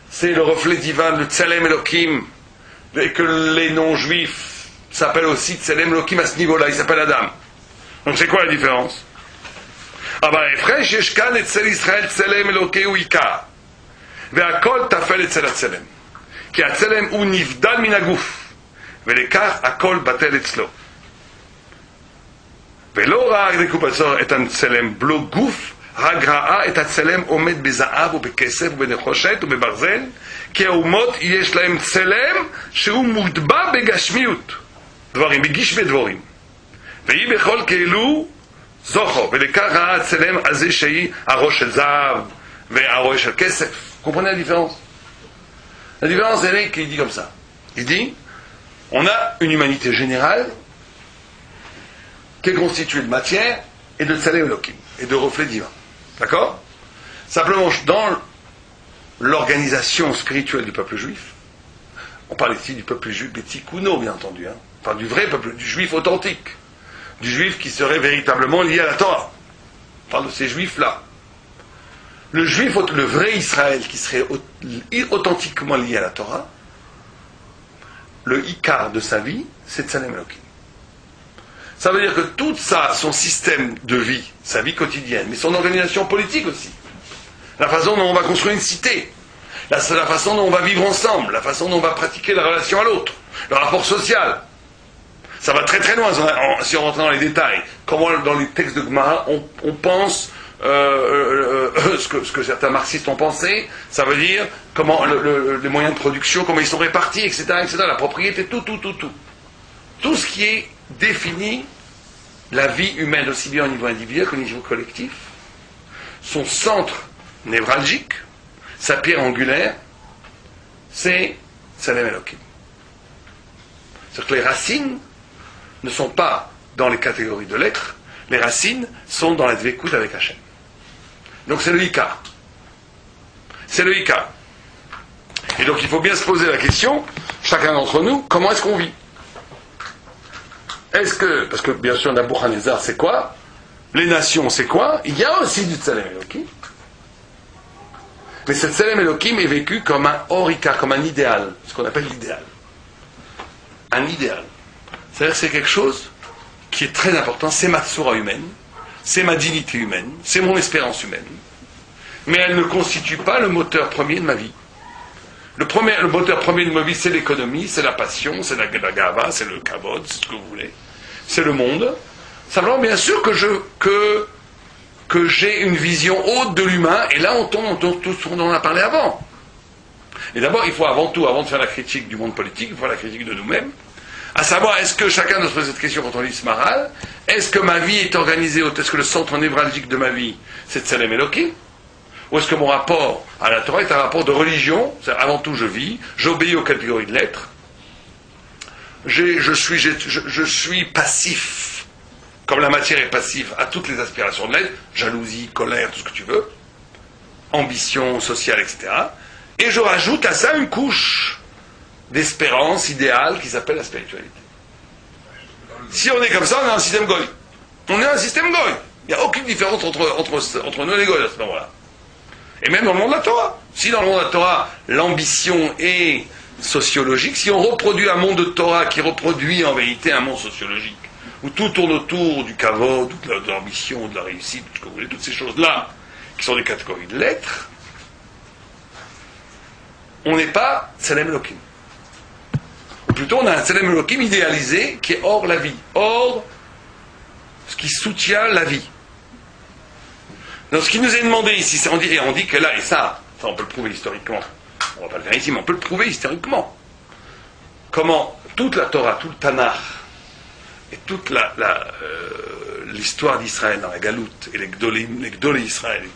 c'est le reflet divin, le Tselem Elohim, et que les non-juifs s'appellent aussi Tselem Elohim à ce niveau-là, ils s'appellent Adam. Donc c'est quoi la différence? Ah ben, Efresh Yeshkan et Tsel Israël Tselem Elohim ou Ika. Ve'akol tafel et Tsel Tselem. Ki Tselem ou nifdal min aguf. Ve'lekar akol batel etzlo. Ve'lo ra'ag dekupatzor et an Tselem blo guf. הגרעה את הצלם עומד בזהב ובכסף ובנחושת ובברזל כי האומות יש להם צלם שהוא מוטבע בגשמיות דברים, בגשמי דבורים והיא בכל כאילו זוכו ולכך ראה הצלם הזה שהיא הראש של זהב והראש של כסף. Comprenez la différence? La différence elle est qu'il dit comme ça, il dit on a une humanité générale qui est constituée de matière et de Tselem Elohim et de reflets divins. D'accord? Simplement, dans l'organisation spirituelle du peuple juif, on parle ici du peuple juif Betikuno, bien entendu, hein, enfin du vrai peuple, du juif authentique, du juif qui serait véritablement lié à la Torah. On parle de ces juifs-là. Le juif, le vrai Israël qui serait authentiquement lié à la Torah, le Ikar de sa vie, c'est Tselem Elohim. Ça veut dire que tout ça, son système de vie, sa vie quotidienne, mais son organisation politique aussi, la façon dont on va construire une cité, la façon dont on va vivre ensemble, la façon dont on va pratiquer la relation à l'autre, le rapport social, ça va très très loin si on rentre dans les détails. Comment dans les textes de Gemara on pense ce que certains marxistes ont pensé, ça veut dire comment les moyens de production, comment ils sont répartis, etc., etc., la propriété, tout. Tout ce qui est définit la vie humaine aussi bien au niveau individuel qu'au niveau collectif, son centre névralgique, sa pierre angulaire, c'est Tselem Elohim. C'est-à-dire que les racines ne sont pas dans les catégories de l'être, les racines sont dans la dvekout avec Hachem. Donc c'est le Ikar. C'est le Ikar. Et donc il faut bien se poser la question, chacun d'entre nous, comment est-ce qu'on vit? Est-ce que, parce que bien sûr Nabuchodonosor c'est quoi? Les nations c'est quoi? Il y a aussi du Tselem Elohim. Mais ce Tselem Elohim est vécu comme un orika, comme un idéal, ce qu'on appelle l'idéal. Un idéal. C'est-à-dire que c'est quelque chose qui est très important, c'est ma tsura humaine, c'est ma dignité humaine, c'est mon espérance humaine. Mais elle ne constitue pas le moteur premier de ma vie. Le moteur premier de ma vie, c'est l'économie, c'est la passion, c'est la gava, c'est le kavod, c'est ce que vous voulez. C'est le monde. Simplement, bien sûr que j'ai une vision haute de l'humain, et là on tombe tout ce dont on a parlé avant. Et d'abord, il faut avant tout, avant de faire la critique du monde politique, il faut faire la critique de nous-mêmes, à savoir, est-ce que chacun doit se poser cette question quand on lit ce maral, est-ce que ma vie est organisée, est-ce que le centre névralgique de ma vie, c'est Tselem Elohim, ou est-ce que mon rapport à la Torah est un rapport de religion, c'est-à-dire avant tout je vis, j'obéis aux catégories de l'être, je suis passif comme la matière est passive à toutes les aspirations de l'être, jalousie, colère, tout ce que tu veux, ambition sociale, etc. Et je rajoute à ça une couche d'espérance idéale qui s'appelle la spiritualité. Si on est comme ça, on est un système goy. On est un système goy. Il n'y a aucune différence entre nous et les goy à ce moment-là. Et même dans le monde de la Torah. Si dans le monde de la Torah, l'ambition est sociologique, si on reproduit un monde de Torah qui reproduit en vérité un monde sociologique, où tout tourne autour du kavod, de l'ambition, de la réussite, tout ce que vous voulez, toutes ces choses-là, qui sont des catégories de l'être, on n'est pas Tselem Elohim. Ou plutôt, on a un Tselem Elohim idéalisé qui est hors la vie, hors ce qui soutient la vie. Donc ce qui nous est demandé ici, on dit que là, et ça on peut le prouver historiquement, on ne va pas le faire ici, mais on peut le prouver historiquement, comment toute la Torah, tout le Tanakh, et toute l'histoire d'Israël dans la Galoute, et les Gdolé Israël et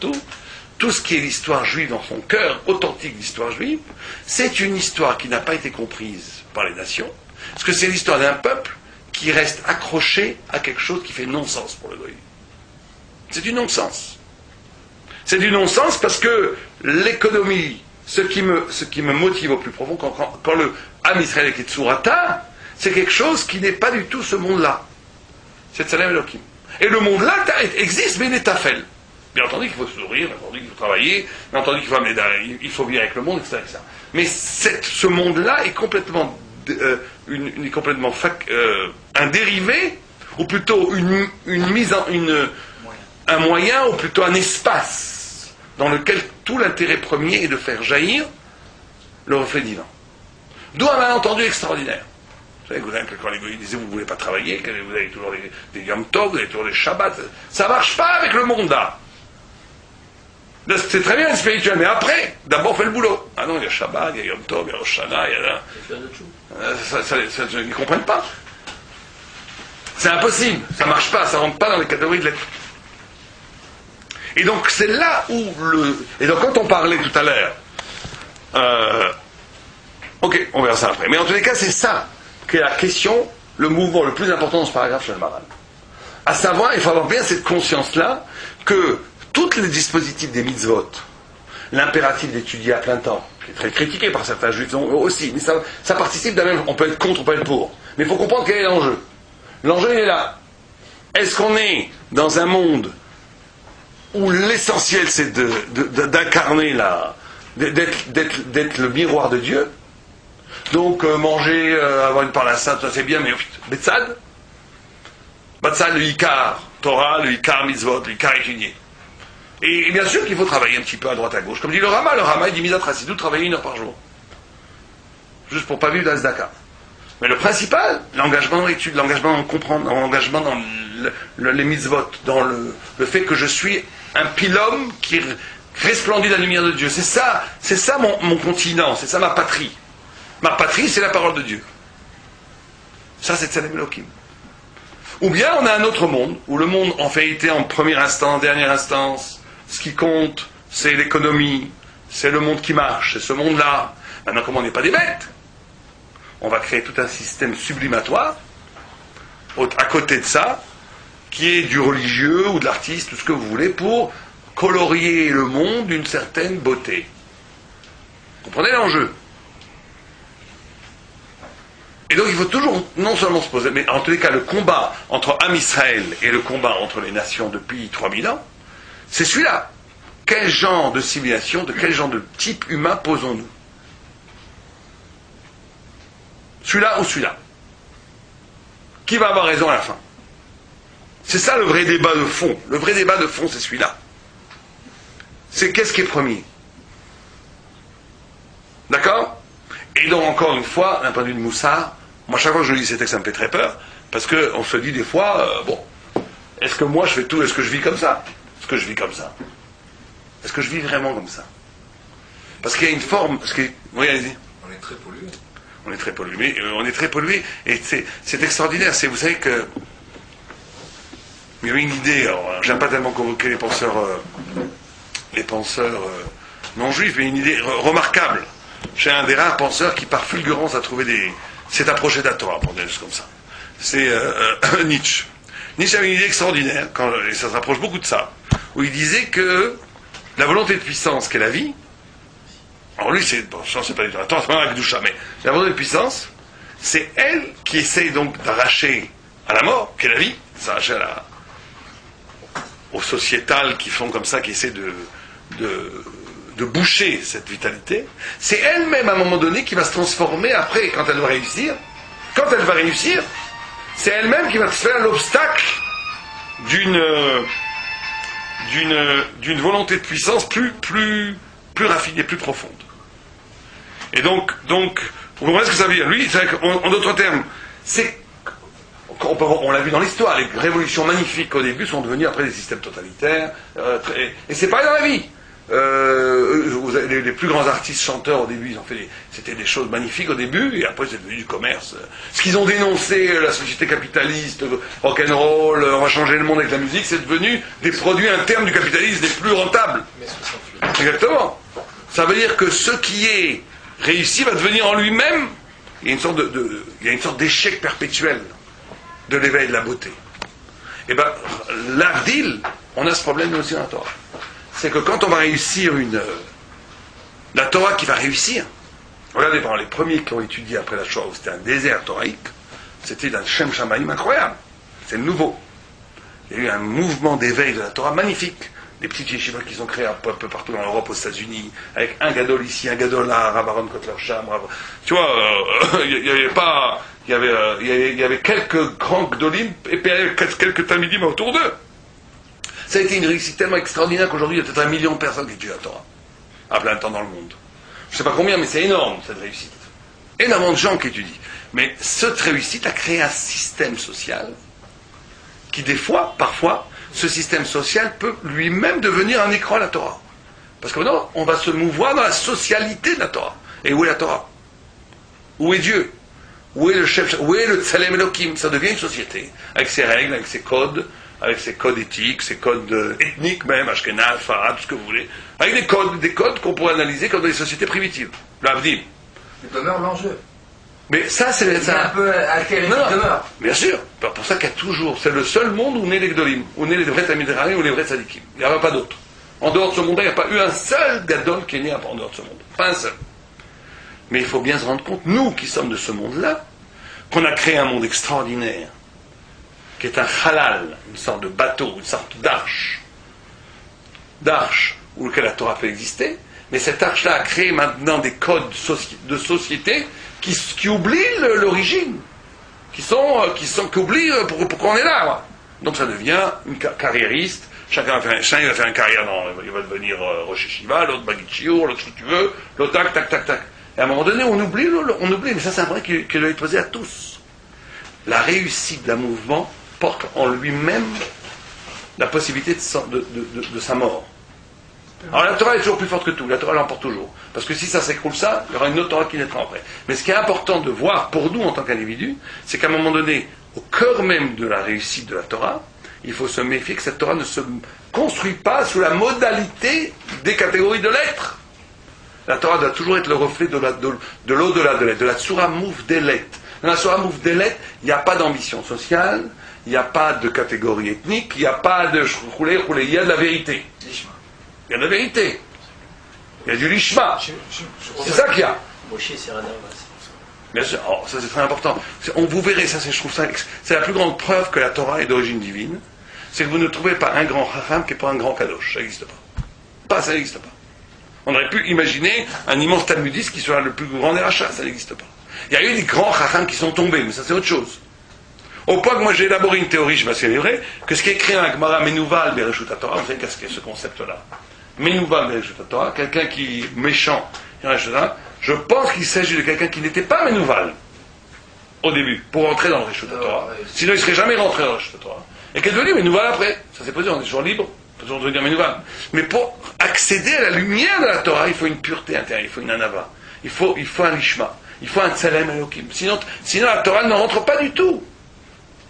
tout ce qui est l'histoire juive dans son cœur authentique d'histoire juive, c'est une histoire qui n'a pas été comprise par les nations, parce que c'est l'histoire d'un peuple qui reste accroché à quelque chose qui fait non-sens pour le goy. C'est du non-sens. C'est du non-sens parce que l'économie, ce qui me motive au plus profond, quand le Am Israël est Kitsurata, c'est quelque chose qui n'est pas du tout ce monde-là. C'est Tselem Elohim. Et le monde-là existe, mais il est tafel. Bien entendu qu'il faut sourire, bien entendu qu'il faut travailler, bien entendu qu'il faut vivre avec le monde, etc. etc. Mais ce monde-là est complètement, un dérivé, ou plutôt un moyen, ou plutôt un espace, dans lequel tout l'intérêt premier est de faire jaillir le reflet divin. D'où un malentendu extraordinaire. Vous savez, quand les goyis disaient vous ne voulez pas travailler, vous avez toujours des Yom Tov, vous avez toujours des Shabbats, ça ne marche pas avec le monde là. C'est très bien le spirituel, mais après, d'abord fais le boulot. Ah non, il y a Shabbat, il y a Yom Tov, il y a Rosh Hashanah, il y a là. Ils ne comprennent pas. C'est impossible, ça ne marche pas, ça ne rentre pas dans les catégories de l'être. Et donc c'est là où et donc quand on parlait tout à l'heure, ok, on verra ça après. Mais en tous les cas, c'est ça qui est la question, le mouvement le plus important dans ce paragraphe chez le Maral. À savoir, il faut avoir bien cette conscience-là que tous les dispositifs des mitzvot, l'impératif d'étudier à plein temps, qui est très critiqué par certains juifs aussi, mais ça participe d'un même, on peut être contre, on peut être pour. Mais il faut comprendre quel est l'enjeu. L'enjeu, il est là. Est-ce qu'on est dans un monde où l'essentiel c'est d'incarner d'être le miroir de Dieu, donc manger, avoir une parnassade, ça c'est bien, mais Betsad, le Ikar Torah, le Ikar Mitzvot, le Ikar étudié. Et bien sûr qu'il faut travailler un petit peu à droite à gauche, comme dit le Rama il dit Midat Chassidut, travailler 1 heure par jour, juste pour pas vivre d'Azdaka. Mais le principal, l'engagement dans l'étude, l'engagement dans comprendre, l'engagement dans les mitzvot, dans le fait que je suis un pilum qui resplendit la lumière de Dieu. C'est ça mon continent, c'est ça ma patrie. Ma patrie, c'est la parole de Dieu. Ça, c'est Tselem Elohim. Ou bien on a un autre monde, où le monde, en vérité, en première instance, en dernière instance, ce qui compte, c'est l'économie, c'est le monde qui marche, c'est ce monde-là. Maintenant, comme on n'est pas des bêtes, on va créer tout un système sublimatoire, à côté de ça, qui est du religieux ou de l'artiste, tout ce que vous voulez, pour colorier le monde d'une certaine beauté. Vous comprenez l'enjeu? Et donc il faut toujours non seulement se poser, mais en tous les cas le combat entre Am Israël et le combat entre les nations depuis 3000 ans, c'est celui-là. Quel genre de civilisation, de quel genre de type humain posons-nous? Celui-là ou celui-là? Qui va avoir raison à la fin? C'est ça le vrai débat de fond. Le vrai débat de fond, c'est celui-là. C'est qu'est-ce qui est premier? D'accord? Et donc, encore une fois, d'un point de vue de Moussard, moi, chaque fois que je lis ces textes, ça me fait très peur, parce qu'on se dit des fois, est-ce que moi je fais tout, est-ce que je vis comme ça? Est-ce que je vis comme ça? Est-ce que je vis vraiment comme ça? Parce qu'il y a une forme... Oui, allez-y. On est très pollué. On est très pollué. Mais on est très pollué, et c'est extraordinaire. Vous savez que... Il y avait une idée, alors j'aime pas tellement convoquer les penseurs non juifs, mais une idée remarquable. J'ai un des rares penseurs qui, par fulgurance, a trouvé s'est approché de la Torah, pour dire juste comme ça. C'est Nietzsche. Nietzsche avait une idée extraordinaire, et ça se rapproche beaucoup de ça, où il disait que la volonté de puissance qu'est la vie, alors lui, c'est pas du tout, attends, c'est pas un Akdoucha, mais la volonté de puissance, c'est elle qui essaye donc d'arracher à la mort, qu'est la vie, s'arracher aux sociétales qui font comme ça, qui essaient de boucher cette vitalité. C'est elle-même, à un moment donné, qui va se transformer après, quand elle va réussir. Quand elle va réussir, c'est elle-même qui va se faire l'obstacle d'une volonté de puissance plus raffinée, plus profonde. Et donc, vous comprenez ce que ça veut dire? Lui, en d'autres termes, on l'a vu dans l'histoire, les révolutions magnifiques au début sont devenues après des systèmes totalitaires, et c'est pareil dans la vie. Les plus grands artistes chanteurs au début, c'était des choses magnifiques au début, et après c'est devenu du commerce. Ce qu'ils ont dénoncé, la société capitaliste, rock'n'roll, on va changer le monde avec la musique, c'est devenu des produits internes du capitalisme les plus rentables. Exactement. Ça veut dire que ce qui est réussi va devenir en lui-même, il y a une sorte d'échec perpétuel de l'éveil de la beauté. Et bien, l'Avdil, on a ce problème aussi dans la Torah. C'est que quand on va réussir la Torah qui va réussir, regardez, les premiers qui ont étudié après la Shoah, où c'était un désert thoraïque, c'était d'un Shem Shamaïm incroyable. C'est le nouveau. Il y a eu un mouvement d'éveil de la Torah magnifique. Des petites yeshivas qui sont créées un peu partout dans l'Europe, aux États-Unis, avec un gadol ici, un gadol là, Rav Aaron Kotler Sham, tu vois, il y avait quelques grands gdolim et puis quelques talmidim autour d'eux. Ça a été une réussite tellement extraordinaire qu'aujourd'hui il y a peut-être 1 million de personnes qui étudient la Torah à plein temps dans le monde. Je ne sais pas combien, mais c'est énorme cette réussite. Énormément de gens qui étudient. Mais cette réussite a créé un système social qui parfois, ce système social peut lui-même devenir un écran à la Torah. Parce que maintenant, on va se mouvoir dans la socialité de la Torah. Et où est la Torah? Où est Dieu? Où est le chef? Où est le Tselem Elohim? Ça devient une société, avec ses règles, avec ses codes éthiques, ses codes ethniques même, Ashkenaz, Farad, tout ce que vous voulez, avec des codes qu'on pourrait analyser comme dans les sociétés primitives. L'Avdim. Il demeure l'enjeu. Mais ça, c'est un peu altéré, il demeure. Bien sûr. C'est pour ça qu'il y a toujours, c'est le seul monde où naît les Gdolim, où naît les vrais Talmidei ou les vrais Tzadikim. Il n'y en a pas d'autres. En dehors de ce monde-là, il n'y a pas eu un seul Gadol qui est né en dehors de ce monde. Pas un seul. Mais il faut bien se rendre compte, nous qui sommes de ce monde-là, qu'on a créé un monde extraordinaire, qui est un halal, une sorte de bateau, une sorte d'arche où lequel la Torah peut exister, mais cette arche-là a créé maintenant des codes de société qui oublient l'origine, qui oublient pourquoi on est là. Moi. Donc ça devient une carriériste, chacun va faire une carrière, il va devenir Rosh Hashiva, l'autre Bagit Shiur, l'autre ce que tu veux, l'autre tac. Et à un moment donné, on oublie, mais ça c'est un vrai qui doit être posé à tous. La réussite d'un mouvement porte en lui-même la possibilité de sa mort. Alors la Torah est toujours plus forte que tout, la Torah l'emporte toujours. Parce que si ça s'écroule ça, il y aura une autre Torah qui naîtra après. Mais ce qui est important de voir pour nous en tant qu'individus, c'est qu'à un moment donné, au cœur même de la réussite de la Torah, il faut se méfier que cette Torah ne se construit pas sous la modalité des catégories de l'être. La Torah doit toujours être le reflet de l'au-delà de l'être, de la Tsura Mouvdelet. Dans la Tsura Mouvdelet, il n'y a pas d'ambition sociale, il n'y a pas de catégorie ethnique, il n'y a pas de roulé, il y a de la vérité. Il y a de la vérité. Il y a du lishma. C'est ça qu'il y a. Moshe, c'est Radar. Bien sûr, ça c'est très important. Vous verrez, je trouve ça, c'est la plus grande preuve que la Torah est d'origine divine. C'est que vous ne trouvez pas un grand chacham qui n'est pas un grand kadosh. Ça n'existe pas. Ça n'existe pas. On aurait pu imaginer un immense talmudiste qui soit le plus grand des rachats. Ça n'existe pas. Il y a eu des grands chacham qui sont tombés, mais ça c'est autre chose. Au point que moi j'ai élaboré une théorie, je m'assure vrai, que ce qui est écrit dans la Gemara Menouval Bereshut Torah, vous savez qu'est-ce qu'est ce concept-là? Menouval Bereshut Torah, quelqu'un qui est méchant, je pense qu'il s'agit de quelqu'un qui n'était pas Menouval au début, pour rentrer dans le Bereshut Torah. Sinon il ne serait jamais rentré dans le Bereshut Torah. Et qui est devenu Menouval après. Ça s'est posé, on est toujours libre, on peut toujours devenir Menouval. Mais pour accéder à la lumière de la Torah, il faut une pureté intérieure, il faut une anava, il faut un lishma, il faut un tselem elokim. Sinon la Torah ne rentre pas du tout.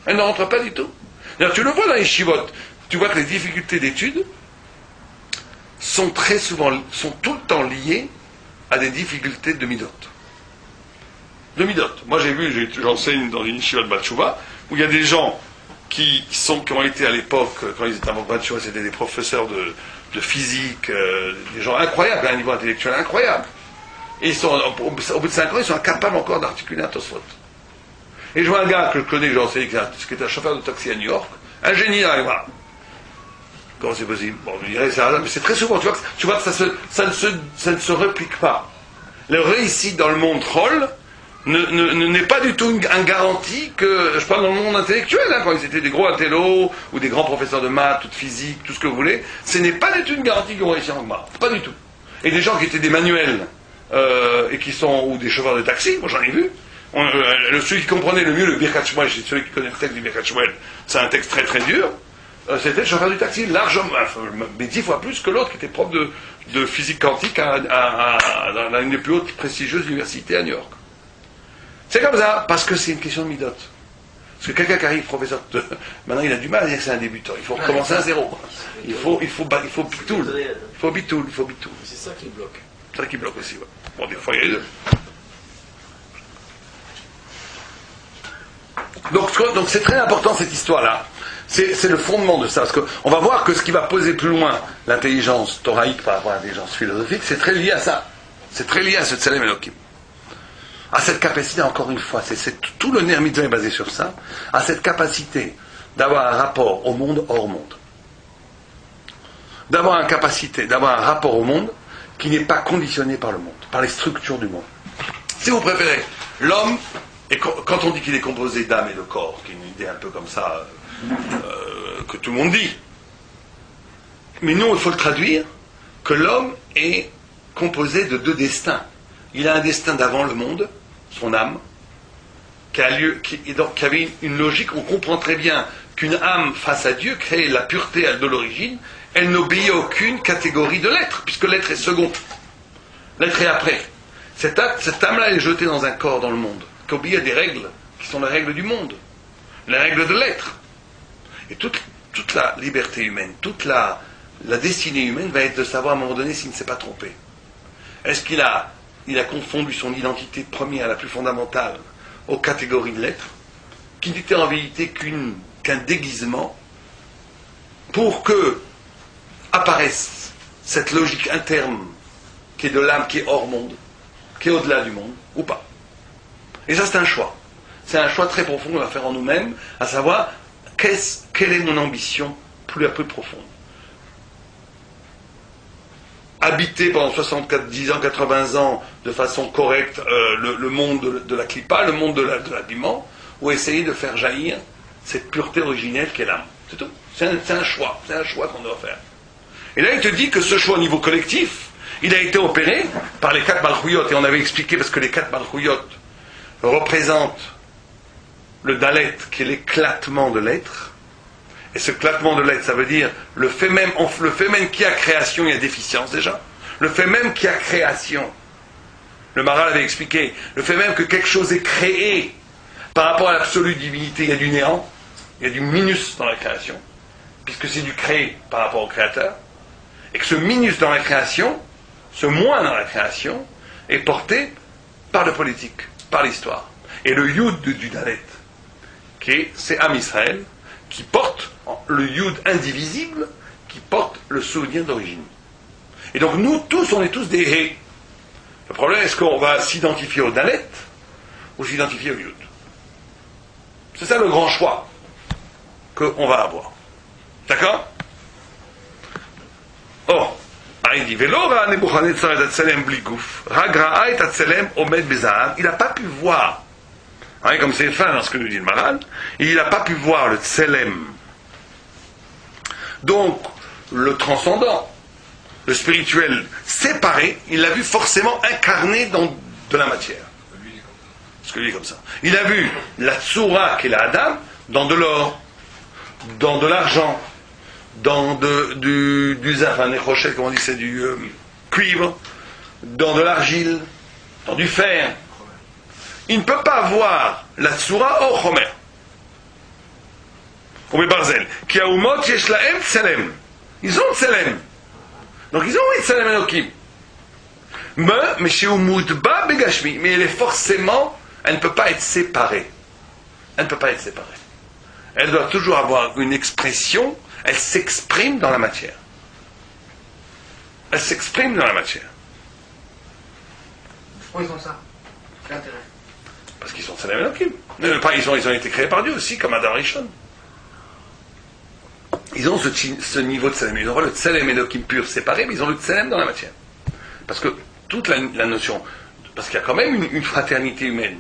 Elle ne rentre pas du tout. D'ailleurs, tu le vois dans les shivot, tu vois que les difficultés d'études sont tout le temps liées à des difficultés de midot. Moi j'enseigne dans une yeshiva de Batchouva, où il y a des gens qui ont été à l'époque, quand ils étaient à Mogadiscio, c'était des professeurs de physique, des gens incroyables, à un niveau intellectuel incroyable. Et ils sont, au bout de 5 ans, ils sont incapables encore d'articuler un Tosfot. Et je vois un gars que je connais, que j'ai enseigné, qui était un chauffeur de taxi à New York, un génie, là, voilà. Comment c'est possible? Bon, je dirais, mais c'est très souvent, tu vois que ça ne se réplique pas. Le réussite dans le monde troll n'est pas du tout une garantie que, je parle dans le monde intellectuel, hein, quand ils étaient des gros intellos, ou des grands professeurs de maths, ou de physique, tout ce que vous voulez, ce n'est pas du tout une garantie qu'ils vont réussir en Gemara. Pas du tout. Et des gens qui étaient des manuels, et qui sont, ou des chauffeurs de taxi, moi j'en ai vu, celui qui comprenait le mieux le Birkat Shmuel, c'est celui qui connaît le texte du Birkat Shmuel, c'est un texte très très dur, c'était le chauffeur du taxi, largement, mais 10 fois plus que l'autre qui était prof de physique quantique dans une des plus hautes prestigieuses universités à New York. C'est comme ça, parce que c'est une question de midot. Parce que quelqu'un qui arrive professeur maintenant il a du mal à dire que c'est un débutant, il faut recommencer à zéro. Il faut bitoul. Il faut bitoul. C'est ça qui bloque. C'est ça qui bloque aussi, ouais. Bon, des fois il y a les deux. Donc c'est très important cette histoire-là. C'est le fondement de ça. Parce qu'on va voir que ce qui va poser plus loin l'intelligence thoraïque par rapport à l'intelligence philosophique, c'est très lié à ça. C'est très lié à ce Tselem Elohim. À cette capacité, encore une fois, tout le Ner Mitzvah est basé sur ça, à cette capacité d'avoir un rapport au monde hors monde. D'avoir un rapport au monde qui n'est pas conditionné par le monde, par les structures du monde. Si vous préférez, l'homme, et quand on dit qu'il est composé d'âme et de corps, qui est une idée un peu comme ça, que tout le monde dit, mais nous, il faut le traduire, que l'homme est composé de 2 destins. Il a un destin d'avant le monde, son âme, qui avait une logique. On comprend très bien qu'une âme face à Dieu, créée la pureté de l'origine, elle n'obéit à aucune catégorie de l'être, puisque l'être est second. L'être est après. Cette âme-là est jetée dans un corps dans le monde, qui obéit à des règles, qui sont les règles du monde, les règles de l'être. Et toute la liberté humaine, toute la destinée humaine va être de savoir à un moment donné s'il ne s'est pas trompé. Est-ce qu'il a confondu son identité première, la plus fondamentale, aux catégories de l'être, qui n'était en vérité qu'un déguisement pour que apparaisse cette logique interne qui est de l'âme, qui est hors monde, qui est au-delà du monde, ou pas. Et ça, c'est un choix. C'est un choix très profond qu'on va faire en nous-mêmes, à savoir, quelle est mon ambition plus profonde. Habiter pendant 10 ans, 80 ans, de façon correcte, le monde de la clipa, le monde de l'habillement, ou essayer de faire jaillir cette pureté originelle qu'est l'âme. C'est tout. C'est un choix qu'on doit faire. Et là, il te dit que ce choix au niveau collectif, il a été opéré par les 4 Malchuyot, et on avait expliqué parce que les 4 Malchuyot représentent le Dalet, qui est l'éclatement de l'être. Et ce éclatement de l'être, ça veut dire le fait même qui a création, il y a déficience déjà. Le fait même qui a création, le Maharal avait expliqué, le fait même que quelque chose est créé par rapport à l'absolue divinité, il y a du néant, il y a du minus dans la création, puisque c'est du créé par rapport au créateur, et que ce minus dans la création, ce moins dans la création, est porté par le politique, par l'histoire. Et le Yud du Dalet, c'est Am Israël, qui porte le Yud indivisible, qui porte le souvenir d'origine. Et donc nous tous, on est tous des Hé. Le problème, est-ce qu'on va s'identifier au Dalet ou s'identifier au Yud? C'est ça le grand choix qu'on va avoir. D'accord? Or, il dit, il n'a pas pu voir, comme c'est fin dans ce que nous dit le Maharal, il n'a pas pu voir le Tselem. Donc, le transcendant, le spirituel séparé, il l'a vu forcément incarné dans de la matière. Parce que lui est comme ça. Il a vu la Tsoura, qui est la Adam, dans de l'or, dans de l'argent, dans du zaf, un écrochet, comme on dit, c'est du cuivre, dans de l'argile, dans du fer. Il ne peut pas voir la Tsoura au Chomer. Ou Barzel. Ki haumot yesh lahem tselem. Ils ont tselem. Donc ils ont tselem Elokim. Mais chez Umudba Begashmi. Mais elle est forcément, elle ne peut pas être séparée. Elle ne peut pas être séparée. elle doit toujours avoir une expression, elle s'exprime dans la matière. Elle s'exprime dans la matière. Pourquoi ils ont ça? Quel intérêt? Parce qu'ils sont Tselem Elohim. Ils ont été créés par Dieu aussi, comme Adam Rishon. Ils ont ce niveau de Tselem. Ils ont le Tselem Elohim pur séparé, mais ils ont le Tselem dans la matière. Parce que toute la notion, parce qu'il y a quand même une fraternité humaine.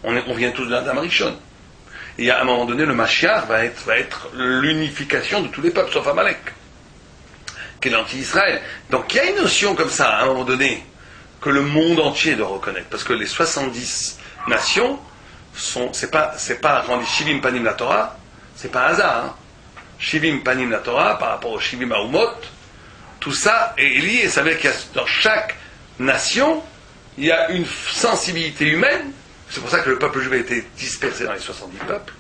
On vient tous d'Adam Rishon. Et à un moment donné, le Mashiach va être l'unification de tous les peuples, sauf Amalek, qui est l'anti-Israël. Donc il y a une notion comme ça, à un moment donné, que le monde entier doit reconnaître. Parce que les 70 nations, c'est pas quand on dit Shivim Panim la Torah, c'est pas un hasard. Hein. Shivim Panim la Torah, par rapport au Shivim Haumot, tout ça est lié. Ça veut dire qu'il y a dans chaque nation, il y a une sensibilité humaine. C'est pour ça que le peuple juif a été dispersé dans les 70 peuples.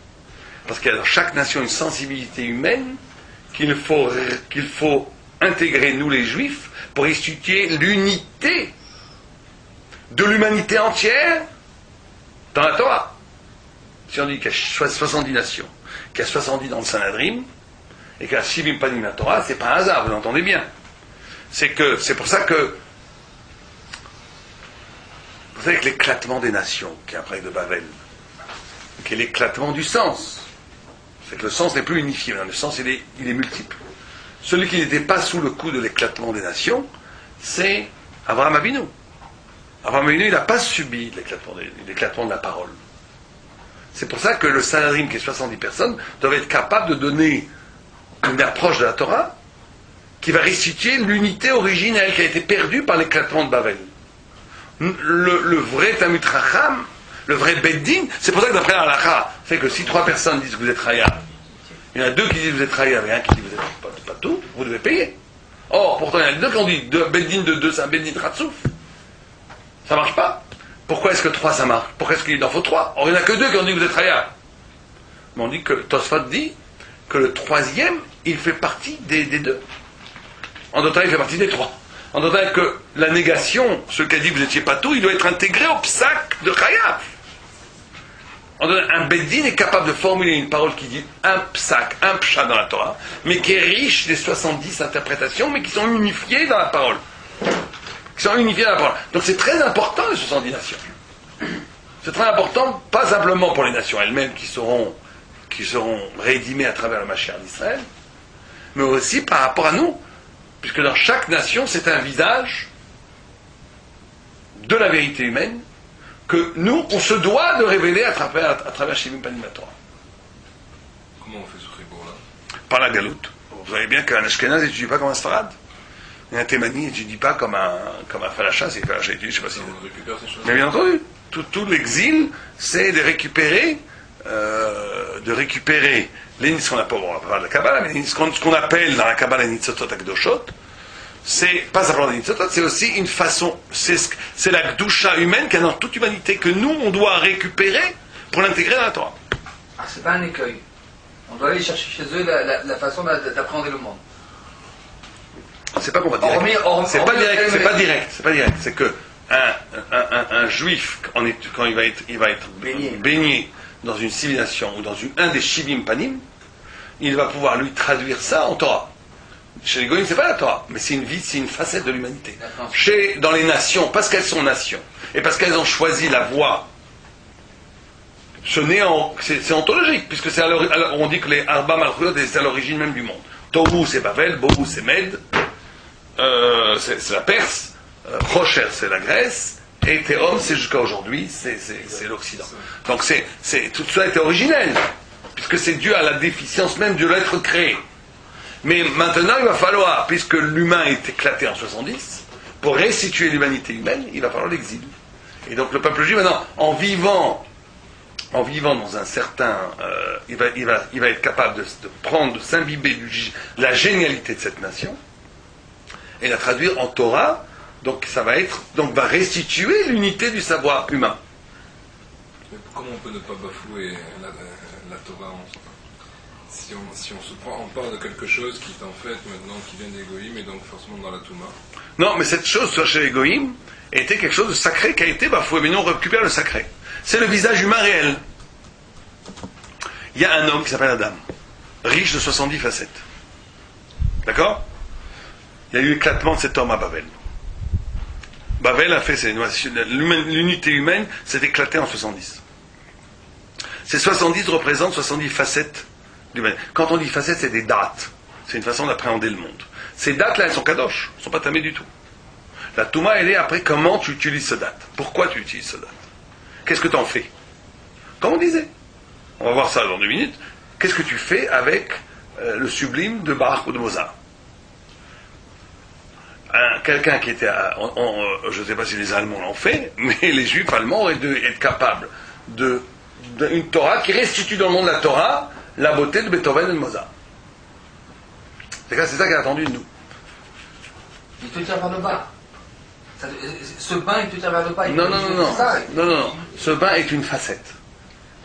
Parce qu'il y a dans chaque nation une sensibilité humaine qu'il faut intégrer, nous les juifs, pour étudier l'unité de l'humanité entière dans la Torah. Si on dit qu'il y a 70 nations, qu'il y a 70 dans le Sanhedrin, et qu'il y a Shivim Panim la Torah, c'est pas un hasard, vous l'entendez bien. C'est pour ça que vous savez que l'éclatement des nations, qui est après de Babel, qui est l'éclatement du sens, c'est que le sens n'est plus unifié, le sens il est multiple. Celui qui n'était pas sous le coup de l'éclatement des nations, c'est Abraham Avinu. Abraham Avinu, il n'a pas subi l'éclatement de la parole. C'est pour ça que le Sanhedrin, qui est 70 personnes, doit être capable de donner une approche de la Torah qui va restituer l'unité originelle qui a été perdue par l'éclatement de Babel. Le vrai Talmid Chacham, le vrai Beddin, c'est pour ça que d'après la halakha, c'est que si 3 personnes disent que vous êtes Raya, il y en a 2 qui disent que vous êtes Raya et un qui dit que vous êtes pas tout, vous devez payer. Or, pourtant, il y en a 2 qui ont dit Beddin de 2, c'est un Beddin Ratsouf. Ça marche pas. Pourquoi est-ce que 3 ça marche? Pourquoi est-ce qu'il en faut 3? Or, il n'y en a que 2 qui ont dit que vous êtes Raya. Mais on dit que Tosfot dit que le 3e, il fait partie des 2. En d'autres termes, il fait partie des 3. En d'autres termes, que la négation, ce qui a dit que vous n'étiez pas tout, il doit être intégré au psak de Chayav. Un Beddin est capable de formuler une parole qui dit un psak, un pshat dans la Torah, mais qui est riche des 70 interprétations, mais qui sont unifiées dans la parole. Donc c'est très important, les 70 nations. C'est très important, pas simplement pour les nations elles-mêmes qui seront rédimées à travers le Mashiach d'Israël, mais aussi par rapport à nous. Puisque dans chaque nation, c'est un visage de la vérité humaine que nous, on se doit de révéler à travers Shivim Panim la Torah. Comment on fait ce ribour-là? Par la galoute. Vous savez bien qu'un Ashkenaz n'étudie pas comme un Sfarad. Et un Thémani n'étudie pas comme un Falacha. C'est Falacha étudie, je ne sais pas si... On récupère ces choses. Mais bien entendu, tout l'exil, c'est de récupérer ce qu'on appelle, on va parler de la Kabbalah, mais ce qu'on appelle dans la Kabbalah les Nitzotot Akdoshot, c'est pas simplement des Nitzotot, c'est aussi une façon, c'est la Gdusha humaine qui est dans toute humanité, que nous, on doit récupérer pour l'intégrer dans la Torah. Ah, c'est pas un écueil. On doit aller chercher chez eux la façon d'appréhender le monde. C'est pas qu'on va direct. C'est pas direct. C'est que un juif, quand il va être baigné dans une civilisation ou dans un des Shivim Panim, il va pouvoir lui traduire ça en Torah. Chez les Goïms, c'est pas la Torah, mais c'est une facette de l'humanité. Dans les nations, parce qu'elles sont nations, et parce qu'elles ont choisi la voie, c'est ontologique, puisque on dit que les Arba Malchuyot, c'est à l'origine même du monde. Tohu, c'est Babel, Bohu, c'est Med, c'est la Perse, Rocher, c'est la Grèce, et Théom, c'est jusqu'à aujourd'hui, c'est l'Occident. Donc tout ça était originel, puisque c'est dû à la déficience même de l'être créé. Mais maintenant, il va falloir, puisque l'humain est éclaté en 70, pour restituer l'humanité humaine, il va falloir l'exil. Et donc le peuple juif, maintenant, en vivant dans un certain... il va être capable de s'imbiber de la génialité de cette nation, et la traduire en Torah, donc va restituer l'unité du savoir humain. Mais comment on peut ne pas bafouer la Torah si on parle de quelque chose qui est en fait maintenant qui vient des Goïm et donc forcément dans la Touma? Non, mais cette chose chez les Goïm était quelque chose de sacré qui a été bafoué, mais nous on récupère le sacré. C'est le visage humain réel. Il y a un homme qui s'appelle Adam, riche de 70 facettes. D'accord? Il y a eu l'éclatement de cet homme à Babel. Babel a fait l'unité humaine s'est éclatée en 70. Ces 70 représentent 70 facettes d'humaine. Quand on dit facettes, c'est des dates. C'est une façon d'appréhender le monde. Ces dates-là, elles sont kadosh, elles ne sont pas tamées du tout. La Touma, elle est après comment tu utilises ce date. Pourquoi tu utilises ce date? Qu'est-ce que tu en fais? Comme on disait. On va voir ça dans 2 minutes. Qu'est-ce que tu fais avec le sublime de Bach ou de Mozart? Quelqu'un qui était je ne sais pas si les Allemands l'ont fait, mais les Juifs allemands auraient dû être capables d'une Torah qui restitue dans le monde de la Torah la beauté de Beethoven et de Mozart. C'est ça qu'il a attendu de nous. Il te tire vers le bas. Ce bain, il te tire vers le bas. Non. Ce bain est une facette.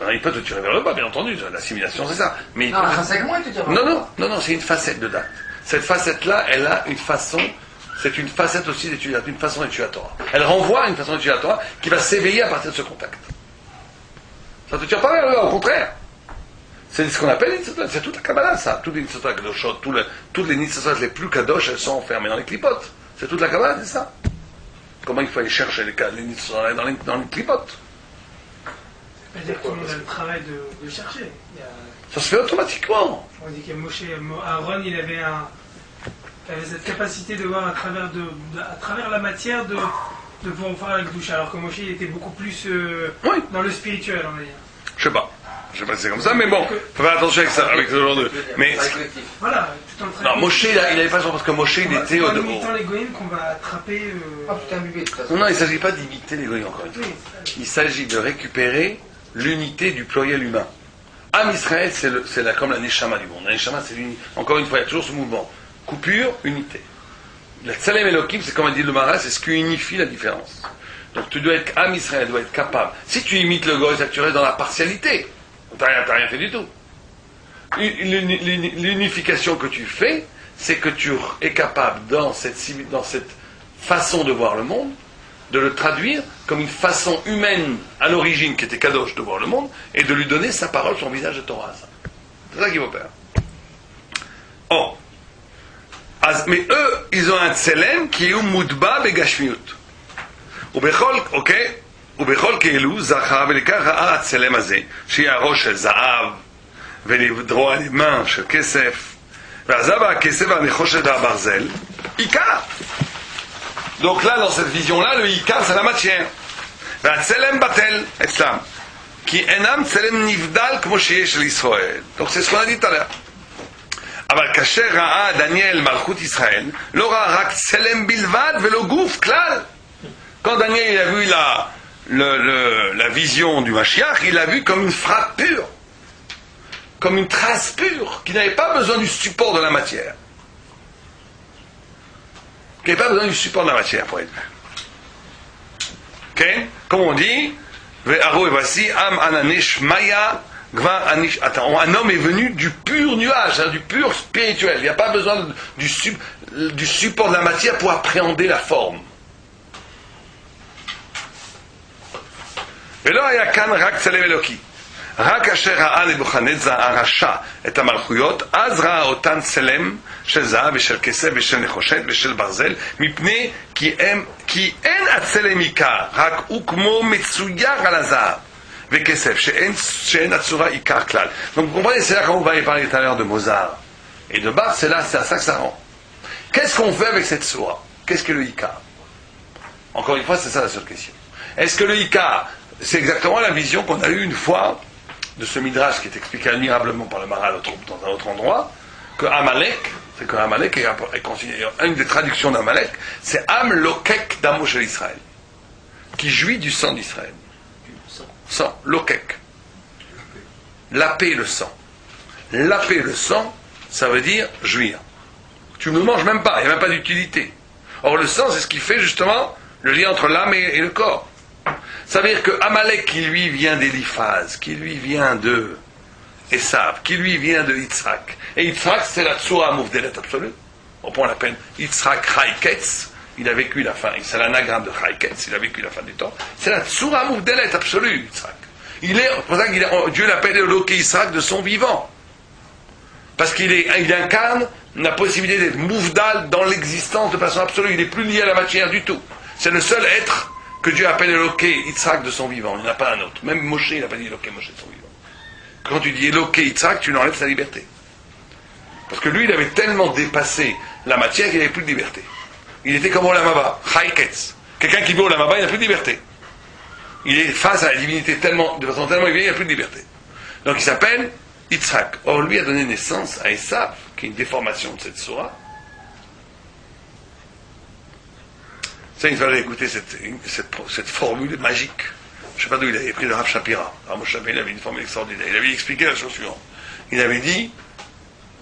Alors, il peut te tirer vers le bas, bien entendu. L'assimilation, c'est ça. Mais non, intrinsèquement, il te tire vers le bas. Non, c'est une facette de date. Cette facette-là, elle a une façon. C'est une facette aussi d'étudier, une façon d'étudier la Torah. Elle renvoie à une façon d'étudier la Torah qui va s'éveiller à partir de ce contact. Ça ne te tire pas vers le bas, au contraire. C'est ce qu'on appelle Nitzot, c'est toute la Kabbalah, ça. Toutes les Nitzot Kadoshot, toutes les Nitzot les plus Kadosh, elles sont enfermées dans les clipotes. C'est toute la Kabbalah, c'est ça. Comment il faut aller chercher les Nitzot dans les clipotes? C'est-à-dire que tout le monde a le travail de chercher. Ça se fait automatiquement. On dit que Aaron, il avait cette capacité de voir à travers la matière de pouvoir faire la douche, alors que Moshe il était beaucoup plus dans le spirituel, on va dire. Je sais pas si c'est comme ça, mais bon, faut faire attention avec ça, avec ce genre de. Mais voilà, tout en train. Non, Moshe, il avait pas parce que Moshe, il était au dehors. C'est en les goïms qu'on va attraper. Putain, bébé, de toute façon. Non, il ne s'agit pas d'imiter les goïms encore une fois. Il s'agit de récupérer l'unité du pluriel humain. Am Israël, c'est comme la Neshama du monde. La Neshama, c'est l'unité. Encore une fois, il y a toujours ce mouvement. Coupure, unité. La Tsalem Elohim, c'est comme a dit le Maral, c'est ce qui unifie la différence. Donc tu dois être, Am Israël doit être capable. Si tu imites le goy, c'est que tu restes dans la partialité. T'as rien fait du tout. L'unification que tu fais, c'est que tu es capable, dans cette façon de voir le monde, de le traduire comme une façon humaine à l'origine qui était kadosh de voir le monde, et de lui donner sa parole, son visage de Torah. C'est ça qu'il faut faire. Oh. Mais eux, ils ont un tselem qui est mudba begashmiut. ובכל כאילו זכה ולכך ראה הצלם הזה שיהיה הראש של זהב ולדרוע לימה של כסף והזהב והכסף והנחושת והברזל עיקר. Donc là dans cette vision là le עיקר c'est la matière והצלם בטל אצלם כי אינם צלם נבדל כמו שיש לישראל. Donc c'est ce qu'on a dit tout à l'heure. אבל כאשר ראה דניאל מלכות ישראל לא ראה רק צלם בלבד ולא גוף כלל. Quand Daniel il a vu la vision du Mashiach, il l'a vu comme une frappe pure, comme une trace pure, qui n'avait pas besoin du support de la matière. Qui n'avait pas besoin du support de la matière pour être vu. Okay? Comme on dit, Ve'aro et voici, Am ananesh maya, gvar anish. Attends, un homme est venu du pur nuage, du pur spirituel. Il n'y a pas besoin du support de la matière pour appréhender la forme. ולא היה כאן רק צלם אלוקי. רק אשר ראה נבוכדנצר הרשע את המלכויות, אז ראה אותן צלם של זהב ושל כסף ושל נחושת ושל ברזל, מפני כי אין הצלם עיקר, רק הוא כמו מצויר על הזהב וכסף, שאין הצורה עיקר כלל. Donc vous comprenez, c'est là quand vous allez parler tout à l'heure de Mozart et de Bach, c'est à ça que ça rend. Qu'est-ce qu'on fait avec cette soura? Qu'est-ce que le Ikar? Encore une fois, c'est ça la seule question. Est-ce que le Ikar, c'est exactement la vision qu'on a eue une fois de ce Midrash qui est expliqué admirablement par le Maral dans un autre endroit, que Amalek, c'est que Amalek est considéré, une des traductions d'Amalek, c'est Am Lokek d'Amo shel Israël, qui jouit du sang d'Israël. Sang, Lokek. Laper le sang. Laper le sang, ça veut dire jouir. Tu ne le manges même pas, il n'y a même pas d'utilité. Or le sang, c'est ce qui fait justement le lien entre l'âme et le corps. Ça veut dire que Amalek, qui lui vient d'Eliphaz, qui lui vient de Esav, qui lui vient de Yitzhak. Et Yitzhak, c'est la Tsura Mouvdelet absolue. On l'appelle Yitzhak Chayketz. Il a vécu la fin, c'est l'anagramme de Chayketz, il a vécu la fin du temps. C'est la Tsura Mouvdelet absolue, Yitzhak. C'est pour ça que Dieu l'appelle Eloké Yitzhak de son vivant. Parce qu'il incarne la possibilité d'être mouvdal dans l'existence de façon absolue. Il n'est plus lié à la matière du tout. C'est le seul être que Dieu appelle Eloké Yitzhak de son vivant. Il n'y en a pas un autre. Même Moshe, il n'a pas dit Eloké Moshe de son vivant. Quand tu dis Eloké Yitzhak, tu lui enlèves sa liberté. Parce que lui, il avait tellement dépassé la matière qu'il n'avait plus de liberté. Il était comme Olamaba, Chayketz. Quelqu'un qui vit Olamaba, il n'a plus de liberté. Il est face à la divinité de façon tellement éveillée, il n'a plus de liberté. Donc il s'appelle Yitzhak. Or, lui a donné naissance à Esav, qui est une déformation de cette Sourate. Ça, il fallait écouter cette formule magique. Je ne sais pas d'où il avait pris le Rav Shapira. Alors, Moshe Rabbeinu, il avait une formule extraordinaire. Il avait expliqué la chose suivante. Il avait dit,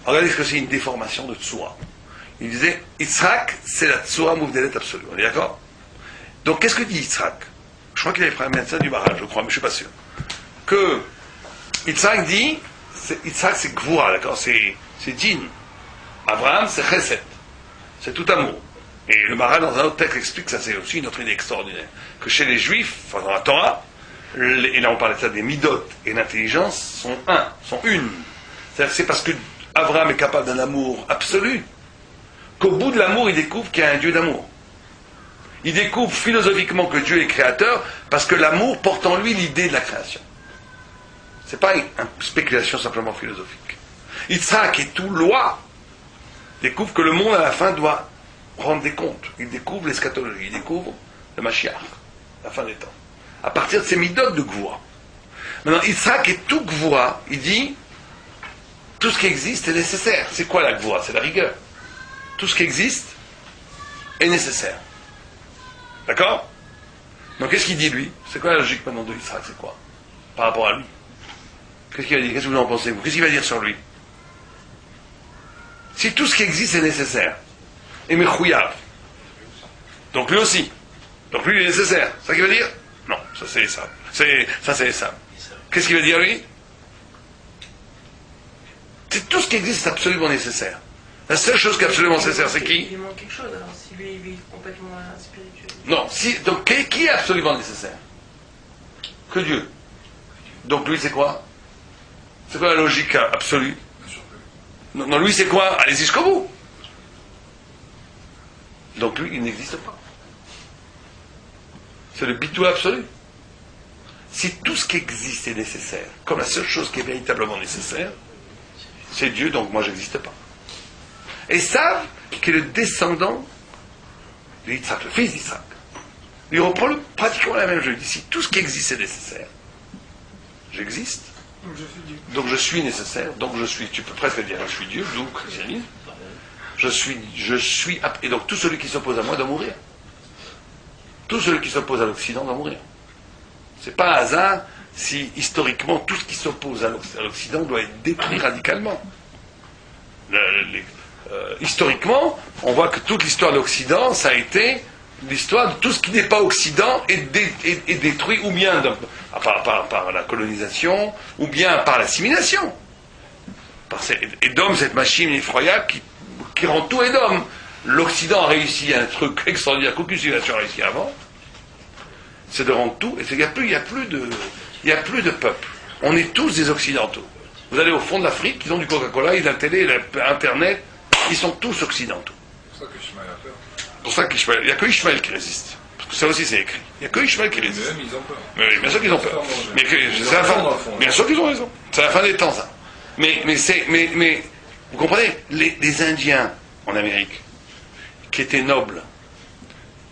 regardez ce que c'est une déformation de Tsura. Il disait, Yitzhak, c'est la Tsura Mouvdelet absolue. On est d'accord? Donc, qu'est-ce que dit Yitzhak? Je crois qu'il avait pris un médecin du barrage, je crois, mais je ne suis pas sûr. Que Yitzhak dit, Yitzhak c'est Gvura, d'accord? C'est Din. Abraham, c'est Chesed. C'est tout amour. Et le Maharal, dans un autre texte, explique que ça, c'est aussi une autre idée extraordinaire. Que chez les Juifs, enfin dans la Torah, et là on parlait de ça, des midot et l'intelligence sont une. C'est-à-dire que c'est parce que Abraham est capable d'un amour absolu qu'au bout de l'amour, il découvre qu'il y a un Dieu d'amour. Il découvre philosophiquement que Dieu est créateur parce que l'amour porte en lui l'idée de la création. C'est pas une spéculation simplement philosophique. Yitzhak et tout loi découvre que le monde à la fin doit rendre des comptes. Il découvre l'eschatologie, il découvre le Mashiach, la fin des temps. À partir de ces midotes de Gvura. Maintenant, Yitzhak et tout Gvura, il dit tout ce qui existe est nécessaire. C'est quoi la Gvura? C'est la rigueur. Tout ce qui existe est nécessaire. D'accord? Donc qu'est-ce qu'il dit lui? C'est quoi la logique maintenant de Yitzhak? C'est quoi? Par rapport à lui? Qu'est-ce qu'il va dire? Qu'est-ce que vous en pensez vous? Qu'est-ce qu'il va dire sur lui? Si tout ce qui existe est nécessaire, et mechouyav, donc lui aussi, donc lui il est nécessaire, c'est ça qu'il va dire? Non, ça c'est ça. Ça c'est ça. Qu'est-ce qu'il va dire lui? C'est tout ce qui existe est absolument nécessaire. La seule chose qui est absolument nécessaire, c'est qui? Il manque quelque chose alors, si lui il vit complètement spirituel. Non, donc qui est absolument nécessaire? Que Dieu. Donc lui c'est quoi? C'est quoi la logique absolue? Non, lui c'est quoi? Allez-y jusqu'au bout. Donc lui il n'existe pas. C'est le bitou absolu. Si tout ce qui existe est nécessaire, comme la seule chose qui est véritablement nécessaire, c'est Dieu, donc moi j'existe pas. Et savent qu'il est le descendant de Yitzhak, le fils d'Yitzhak. Il reprend pratiquement la même chose. Il dit, si tout ce qui existe est nécessaire, j'existe, donc je suis nécessaire, donc je suis, tu peux presque dire, je suis Dieu, d'où le christianisme, je suis, et donc tout celui qui s'oppose à moi doit mourir. Tout celui qui s'oppose à l'Occident doit mourir. C'est pas un hasard si, historiquement, tout ce qui s'oppose à l'Occident doit être détruit radicalement. Historiquement, on voit que toute l'histoire de l'Occident, ça a été l'histoire de tout ce qui n'est pas Occident est détruit, ou bien par la colonisation, ou bien par l'assimilation. Édom, cette machine effroyable qui rend tout Édom. L'Occident a réussi un truc extraordinaire qu'aucune civilisation a réussi avant, c'est de rendre tout, et il n'y a plus de peuple. On est tous des Occidentaux. Vous allez au fond de l'Afrique, ils ont du Coca-Cola, ils ont la télé, Internet, ils sont tous occidentaux. C'est pour ça que Ishmael a peur. Pour ça qu'Ishmael, il n'y a que Ishmael qui résiste. Parce que ça aussi c'est écrit. Il n'y a que Ishmael qui résiste. Mais même ils ont peur. Mais bien sûr qu'ils ont peur. Mais c'est la fin. Bien sûr qu'ils ont raison. C'est la fin des temps, ça. Mais vous comprenez, les Indiens en Amérique, qui étaient nobles,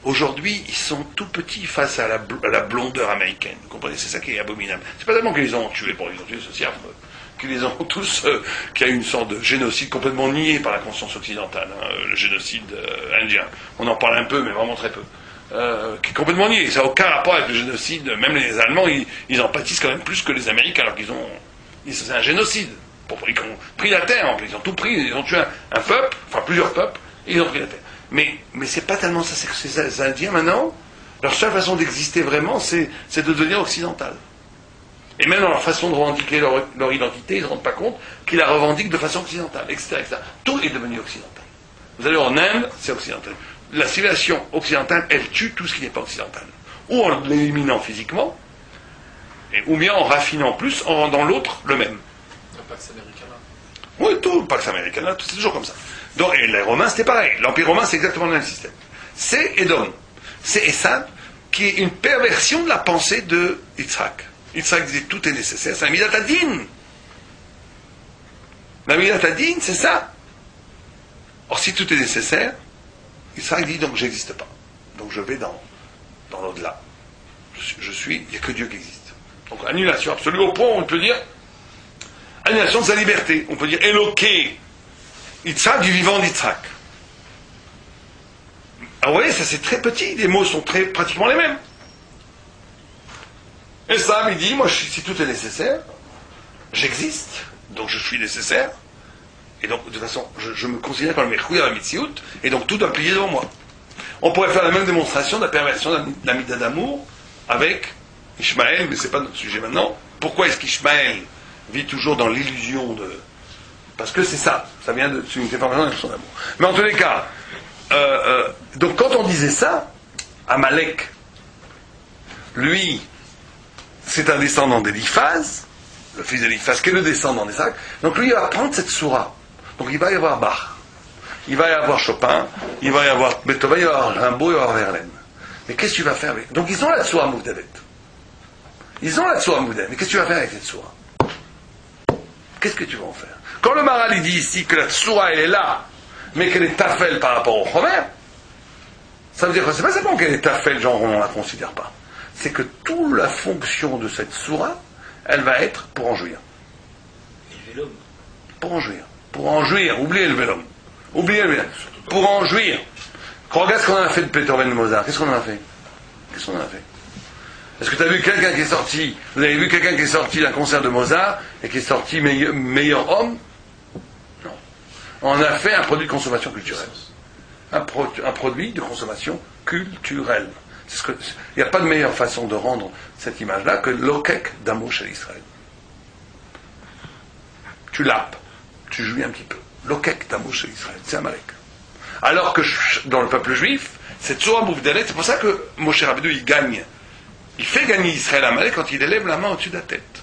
aujourd'hui, ils sont tout petits face à la blondeur américaine. Vous comprenez, c'est ça qui est abominable. C'est pas tellement qu'ils les ont tués pour les tuer, c'est affreux. Qu'ils les ont tous, qu'il y a une sorte de génocide complètement nié par la conscience occidentale, hein, le génocide indien. On en parle un peu, mais vraiment très peu. Qui est complètement nié. Ça n'a aucun rapport avec le génocide. Même les Allemands, ils en pâtissent quand même plus que les Américains, alors c'est un génocide. Ils ont pris la terre, en plus. Ils ont tout pris. Ils ont tué un peuple, enfin plusieurs peuples, et ils ont pris la terre. Mais c'est pas tellement ça. C'est que ces Indiens, maintenant, leur seule façon d'exister vraiment, c'est de devenir occidental. Et même dans leur façon de revendiquer leur identité, ils ne se rendent pas compte qu'ils la revendiquent de façon occidentale, etc., etc. Tout est devenu occidental. Vous allez en Inde, c'est occidental. La civilisation occidentale, elle tue tout ce qui n'est pas occidental. Ou en l'éliminant physiquement, ou bien en raffinant plus, en rendant l'autre le même. La Pax Americana. Oui, tout, Pax Americana, c'est toujours comme ça. Donc, et les Romains, c'était pareil. L'Empire romain, c'est exactement le même système. C'est Édom. C'est Esav, qui est une perversion de la pensée de Yitzhak. Yitzhak disait tout est nécessaire, c'est la Midat Hadin. La Midat Hadin, c'est ça. Or, si tout est nécessaire, Yitzhak dit donc j'existe pas. Donc je vais dans l'au-delà. Je suis, il n'y a que Dieu qui existe. Donc annulation absolue, au point où on peut dire annulation de sa liberté. On peut dire éloquer Yitzhak du vivant d'Yitzhak. Ah ouais, ça c'est très petit, les mots sont pratiquement les mêmes. Et ça, il dit, moi si tout est nécessaire, j'existe, donc je suis nécessaire, et donc de toute façon, je me considère comme le Mechouya à Mitziout, et donc tout doit plier devant moi. On pourrait faire la même démonstration de la perversion de la Mida d'amour avec Ishmaël, mais c'est pas notre sujet maintenant. Pourquoi est-ce qu'Ishmaël vit toujours dans l'illusion de... Parce que c'est ça vient de une déformation de son amour. Mais en tous les cas, donc quand on disait ça, Amalek, lui, c'est un descendant d'Eliphaz, le fils d'Eliphaz, qui est le descendant d'Isaac. Donc lui, il va prendre cette sourate. Donc il va y avoir Bach, il va y avoir Chopin, il va y avoir Beethoven, il va y avoir Rimbaud, il va y avoir Verlaine. Mais qu'est-ce que tu vas faire avec... Donc ils ont la Tsoura Mouvdavet. Ils ont la Tsoura Mouvdavet. Mais qu'est-ce que tu vas faire avec cette Tsoura? Qu'est-ce que tu vas en faire? Quand le Maral il dit ici que la Tsoura elle est là, mais qu'elle est tafel par rapport au Chomer, ça veut dire que c'est pas simplement qu'elle est tafel, genre on ne la considère pas. C'est que toute la fonction de cette Tsoura, elle va être pour en jouir. Élever l'homme. Pour en jouir. Pour en jouir. Oubliez le vélum. Oubliez le vélum. Pour en jouir. Regarde ce qu'on a fait de Beethoven et Mozart. Qu'est-ce qu'on en a fait? Qu'est-ce qu'on en a fait? Est-ce que tu as vu quelqu'un qui est sorti, vous avez vu quelqu'un qui est sorti d'un concert de Mozart et qui est sorti meilleur homme? Non. On a fait un produit de consommation culturelle. Un produit de consommation culturelle. Il n'y a pas de meilleure façon de rendre cette image-là que l'okek d'amour chez Israël. Tu lapes, tu jouis un petit peu. L'okek d'amour chez Israël, c'est Amalek. Alors que dans le peuple juif, c'est Tzoura Mouvdalet, c'est pour ça que Moshe Rabbeinu il gagne. Il fait gagner Israël à Amalek quand il élève la main au-dessus de la tête.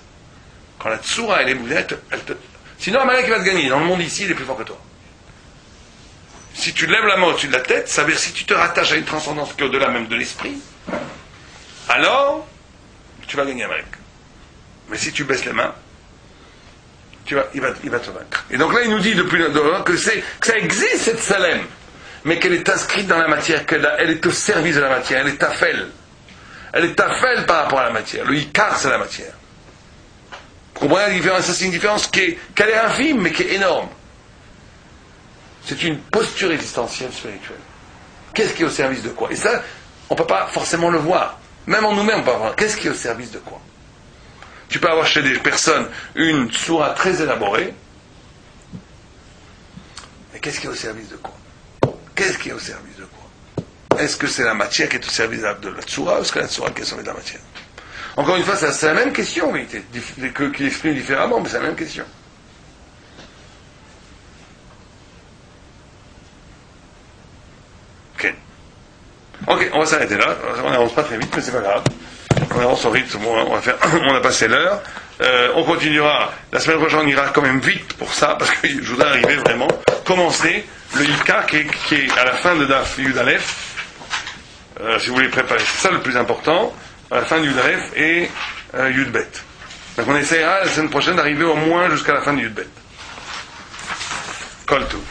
Quand la Tzoura elle est Mouvdalet, sinon Amalek va te gagner. Dans le monde ici, il est plus fort que toi. Si tu lèves la main au-dessus de la tête, ça veut dire si tu te rattaches à une transcendance qui est au-delà même de l'esprit, alors tu vas gagner Amalek. Mais si tu baisses les mains, il va te vaincre. Et donc là, il nous dit depuis que ça existe cette Salem, mais qu'elle est inscrite dans la matière, qu'elle est au service de la matière, elle est tafel. Elle est tafel par rapport à la matière. Le Ikar, c'est la matière. Vous comprenez la différence? Ça, c'est une différence qu'elle est infime, mais qui est énorme. C'est une posture existentielle spirituelle. Qu'est-ce qui est au service de quoi? Et ça, on ne peut pas forcément le voir. Même en nous-mêmes, on peut pas voir. Qu'est-ce qui est au service de quoi? Tu peux avoir chez des personnes une sourate très élaborée, mais qu'est-ce qui est au service de quoi? Qu'est-ce qui est au service de quoi? Est-ce que c'est la matière qui est au service de la tsura, ou est-ce que la tsura qui est au service de la matière? Encore une fois, c'est la même question, mais qui exprime différemment, mais c'est la même question. Ok, on va s'arrêter là. On n'avance pas très vite, mais c'est pas grave. On avance au rythme, on a passé l'heure. On continuera. La semaine prochaine, on ira quand même vite pour ça, parce que je voudrais arriver vraiment, commencer le Ika qui est à la fin de Daf Yud Aleph. Si vous voulez préparer, c'est ça le plus important, à la fin de Yud Aleph et Yud Bet. Donc on essaiera la semaine prochaine d'arriver au moins jusqu'à la fin de Yud Bet. Kol Tov.